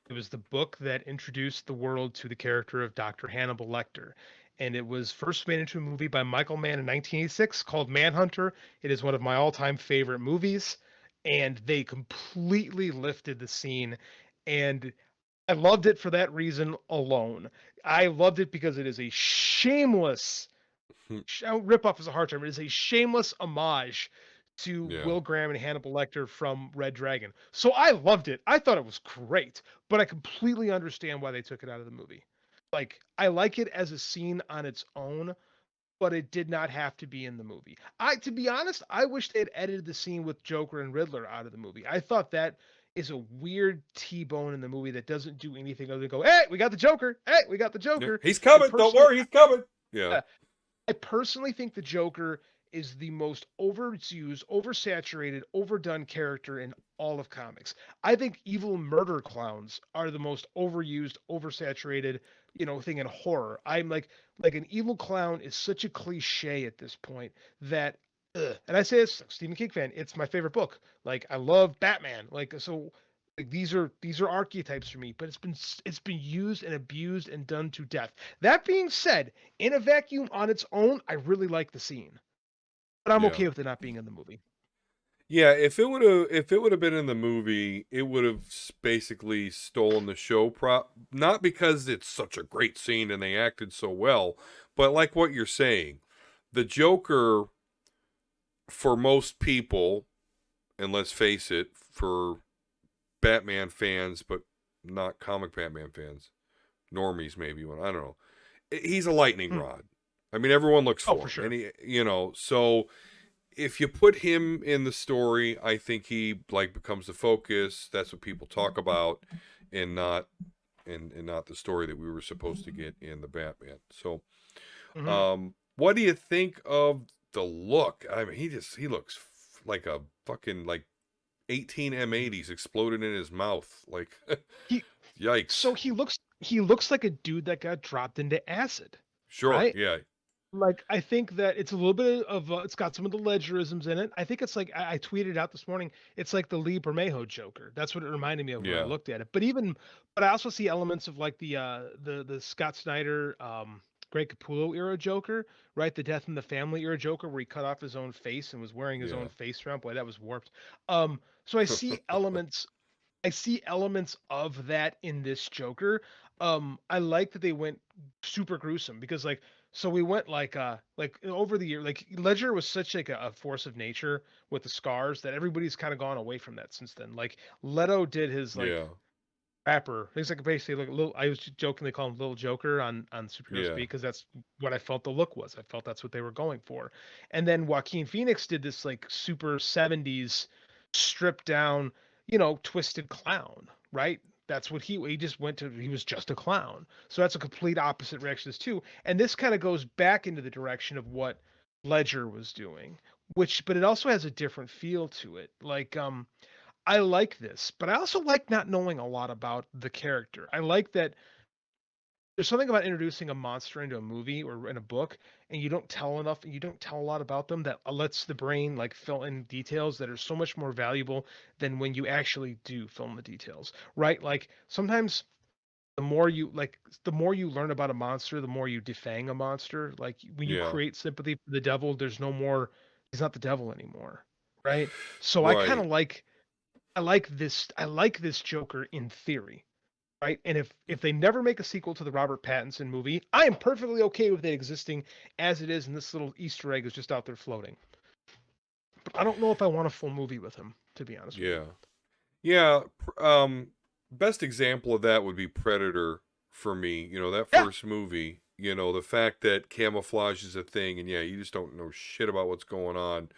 It was the book that introduced the world to the character of Dr. Hannibal Lecter. And it was first made into a movie by Michael Mann in 1986 called Manhunter. It is one of my all time favorite movies. And they completely lifted the scene. And I loved it for that reason alone. I loved it because it is a shameless rip off is a hard term. It is a shameless homage to Yeah, Will Graham and Hannibal Lecter from Red Dragon. So I loved it. I thought it was great, but I completely understand why they took it out of the movie. Like, I like it as a scene on its own, but it did not have to be in the movie. To be honest, I wish they had edited the scene with Joker and Riddler out of the movie. I thought that is a weird T-bone in the movie that doesn't do anything other than go, "Hey, we got the Joker. Hey, we got the yeah, Joker." he's I coming. Don't personally worry, he's coming. Yeah, I personally think the Joker is the most overused, oversaturated, overdone character in all of comics. I think evil murder clowns are the most overused, oversaturated, thing in horror. I'm like an evil clown is such a cliche at this point that ugh. And I say this, Stephen King fan, it's my favorite book. Like I love Batman. Like so like these are archetypes for me, but it's been used and abused and done to death. That being said, in a vacuum on its own, I really like the scene. But I'm Yeah. okay with it not being in the movie. Yeah, if it would have been in the movie, it would have basically stolen the show prop, not because it's such a great scene and they acted so well, but like what you're saying, the Joker for most people, and let's face it, for Batman fans but not comic Batman fans, normies maybe, I don't know. He's a lightning Hmm. rod. I mean, everyone looks Oh, for for him. And sure. so if you put him in the story, I think he like becomes the focus. That's what people talk about, and not and not the story that we were supposed to get in the Batman. So, Hmm. what do you think of the look? I mean, he looks like a fucking like 18 M80s exploded in his mouth. Like, He yikes. so he looks like a dude that got dropped into acid, Sure, right? yeah, Like I think that it's a little bit of it's got some of the ledgerisms in it. I think it's like I tweeted out this morning. It's like the Lee Bermejo Joker. That's what it reminded me of when I yeah, looked at it. But I also see elements of like the Scott Snyder Greg Capullo era Joker, right? The Death in the Family era Joker, where he cut off his own face and was wearing his yeah, own face around. Boy, that was warped. So I see elements of that in this Joker. I like that they went super gruesome because so we went like over the year like Ledger was such like a force of nature with the scars that everybody's kind of gone away from that since then. Like Leto did his like yeah, rapper. He's like basically like a little. I was jokingly calling him Little Joker on Superhero yeah, Speak because that's what I felt the look was. I felt that's what they were going for. And then Joaquin Phoenix did this like super 70s stripped down, twisted clown, right? That's what he just went to. He was just a clown. So that's a complete opposite reaction to this too. And this kind of goes back into the direction of what Ledger was doing, which but it also has a different feel to it. I like this, but I also like not knowing a lot about the character. I like that there's something about introducing a monster into a movie or in a book, and you don't tell enough, and you don't tell a lot about them that lets the brain like fill in details that are so much more valuable than when you actually do fill in the details, right? Like sometimes the more you learn about a monster, the more you defang a monster. Like when you yeah. create sympathy for the devil, there's no more. He's not the devil anymore, right? So I kind Right. of like I like this Joker in theory, right? And if they never make a sequel to the Robert Pattinson movie, I am perfectly okay with it existing as it is, and this little Easter egg is just out there floating. But I don't know if I want a full movie with him, to be honest with you. Yeah. Yeah, best example of that would be Predator for me. That Yeah, first movie, the fact that camouflage is a thing and yeah, you just don't know shit about what's going on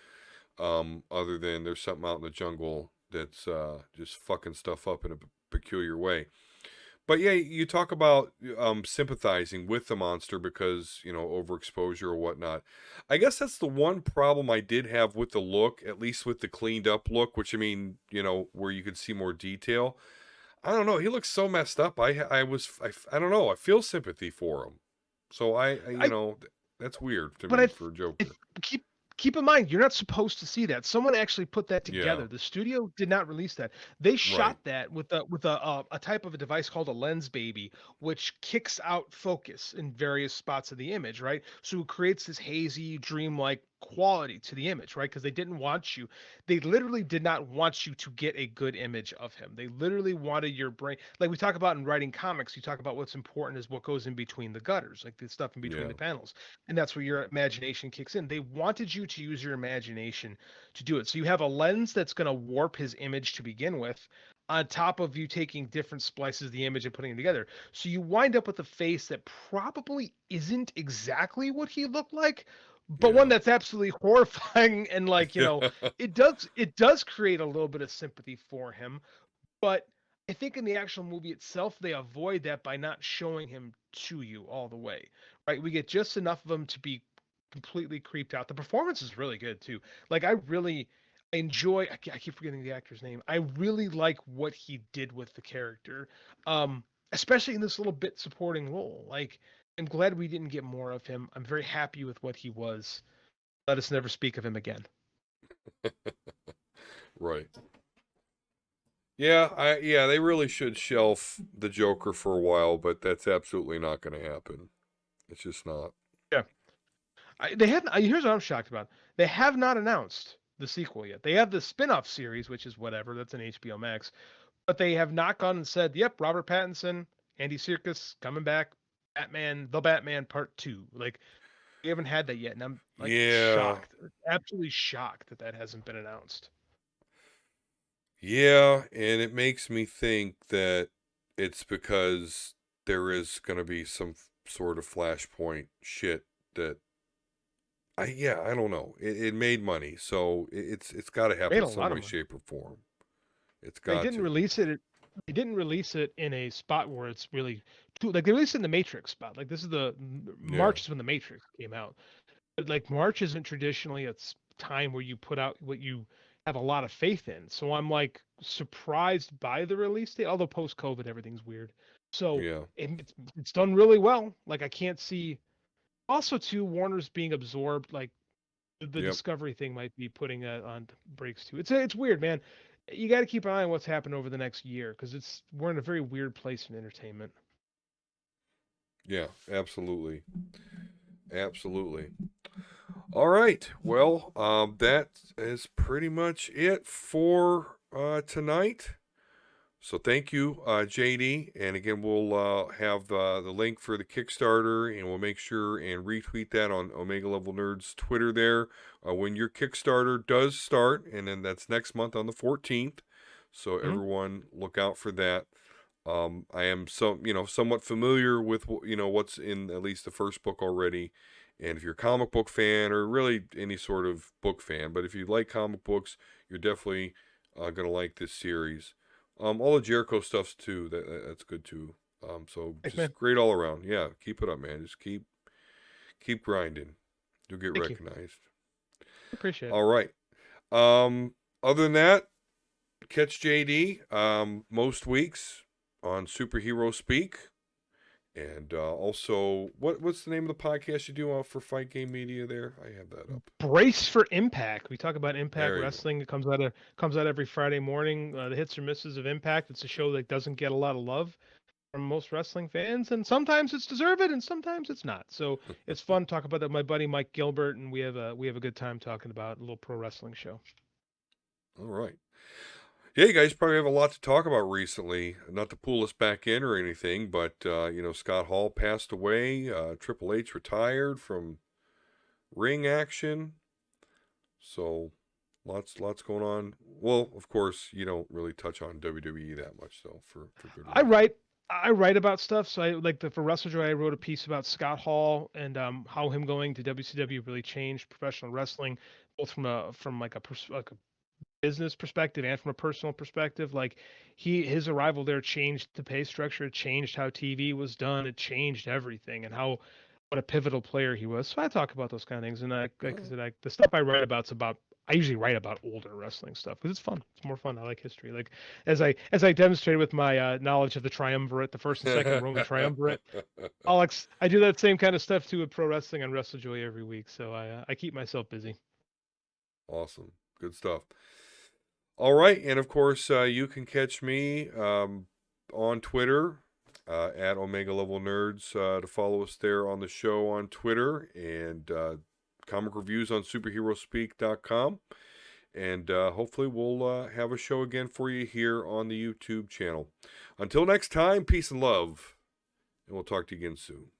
other than there's something out in the jungle that's just fucking stuff up in a peculiar way. But yeah, you talk about sympathizing with the monster because, overexposure or whatnot. I guess that's the one problem I did have with the look, at least with the cleaned up look, which I mean, where you could see more detail. I don't know. He looks so messed up. I don't know. I feel sympathy for him. So I that's weird to but me for if Joker. keep in mind you're not supposed to see that. Someone actually put that Yeah. together. The studio did not release that. They Right. shot that with a type of a device called a lens baby, which kicks out focus in various spots of the image, right? So it creates this hazy, dreamlike quality to the image, right? Because they literally did not want you to get a good image of him. They literally wanted your brain, like we talk about in writing comics, you talk about what's important is what goes in between the gutters, like the stuff in between Yeah. the panels, and that's where your imagination kicks in. They wanted you to use your imagination to do it. So you have a lens that's going to warp his image to begin with, on top of you taking different splices of the image and putting it together. So you wind up with a face that probably isn't exactly what he looked like, but one Yeah. that's absolutely horrifying and it does create a little bit of sympathy for him, but I think in the actual movie itself, they avoid that by not showing him to you all the way, right? We get just enough of him to be completely creeped out. The performance is really good too. Like enjoy. I keep forgetting the actor's name. I really like what he did with the character, especially in this little bit supporting role. Like, I'm glad we didn't get more of him. I'm very happy with what he was. Let us never speak of him again. Right. Yeah, they really should shelf the Joker for a while, but that's absolutely not going to happen. It's just not. Yeah, they have. Here's what I'm shocked about. They have not announced the sequel yet. They have the spin-off series, which is whatever. That's an HBO Max, but they have not gone and said, "Yep, Robert Pattinson, Andy Serkis coming back, the Batman Part 2." Like, we haven't had that yet, and I'm like Yeah, shocked, absolutely shocked that that hasn't been announced. yeah, and it makes me think that it's because there is going to be some sort of flashpoint shit that I don't know. It made money, so it's got to Made happen a some lot of way, money. shape, or form. It's They got didn't to. release it. They didn't release it in a spot where it's really too, like they released it in the Matrix spot. Like this is the Yeah, March is when the Matrix came out. But like March isn't traditionally a time where you put out what you have a lot of faith in. So I'm like surprised by the release date. Although post COVID everything's weird. So yeah, it's done really well. Like I can't see. Also, too, Warner's being absorbed. Like the yep, Discovery thing might be putting on brakes too. It's weird, man. You got to keep an eye on what's happened over the next year because we're in a very weird place in entertainment. yeah, absolutely, absolutely. All right. Well, that is pretty much it for tonight. So thank you, JD. And again, we'll have the link for the Kickstarter, and we'll make sure and retweet that on Omega Level Nerds Twitter there when your Kickstarter does start, and then that's next month on the 14th. So Mhm. everyone, look out for that. I am somewhat familiar with what's in at least the first book already. And if you're a comic book fan or really any sort of book fan, but if you like comic books, you're definitely gonna like this series. All the Jericho stuff's too. That's good too. So Thanks, just man. great all around. Yeah, keep it up, man. Just keep grinding. You'll get Thank you. recognized. Appreciate it. All right. Um, other than that, catch JD most weeks on Superhero Speak. And also, what's the name of the podcast you do for Fight Game Media there? I have that up. Brace for Impact. We talk about Impact There you go. Wrestling. It comes out every Friday morning. The hits or misses of Impact. It's a show that doesn't get a lot of love from most wrestling fans, and sometimes it's deserved, and sometimes it's not. So it's fun to talk about that. My buddy Mike Gilbert, and we have a good time talking about a little pro wrestling show. All right. Yeah, you guys probably have a lot to talk about recently. Not to pull us back in or anything, but Scott Hall passed away. Triple H retired from ring action. So lots going on. Well, of course, you don't really touch on WWE that much though, for good I reason. write I write about stuff. So I like the for WrestleJoy, I wrote a piece about Scott Hall and how him going to WCW really changed professional wrestling, both from like like a business perspective and from a personal perspective. Like his arrival there changed the pay structure, it changed how TV was done, it changed everything, and how what a pivotal player he was. So I talk about those kind of things, and like I Oh, said, the stuff I write about is about. I usually write about older wrestling stuff because it's fun. It's more fun. I like history. Like as I demonstrated with my knowledge of the triumvirate, the first and second Roman triumvirate. I do that same kind of stuff too with pro wrestling on WrestleJoy every week. So I keep myself busy. awesome. Good stuff. All right, and of course, you can catch me on Twitter at Omega Level Nerds to follow us there on the show on Twitter, and comic reviews on superherospeak.com. And hopefully, we'll have a show again for you here on the YouTube channel. Until next time, peace and love, and we'll talk to you again soon.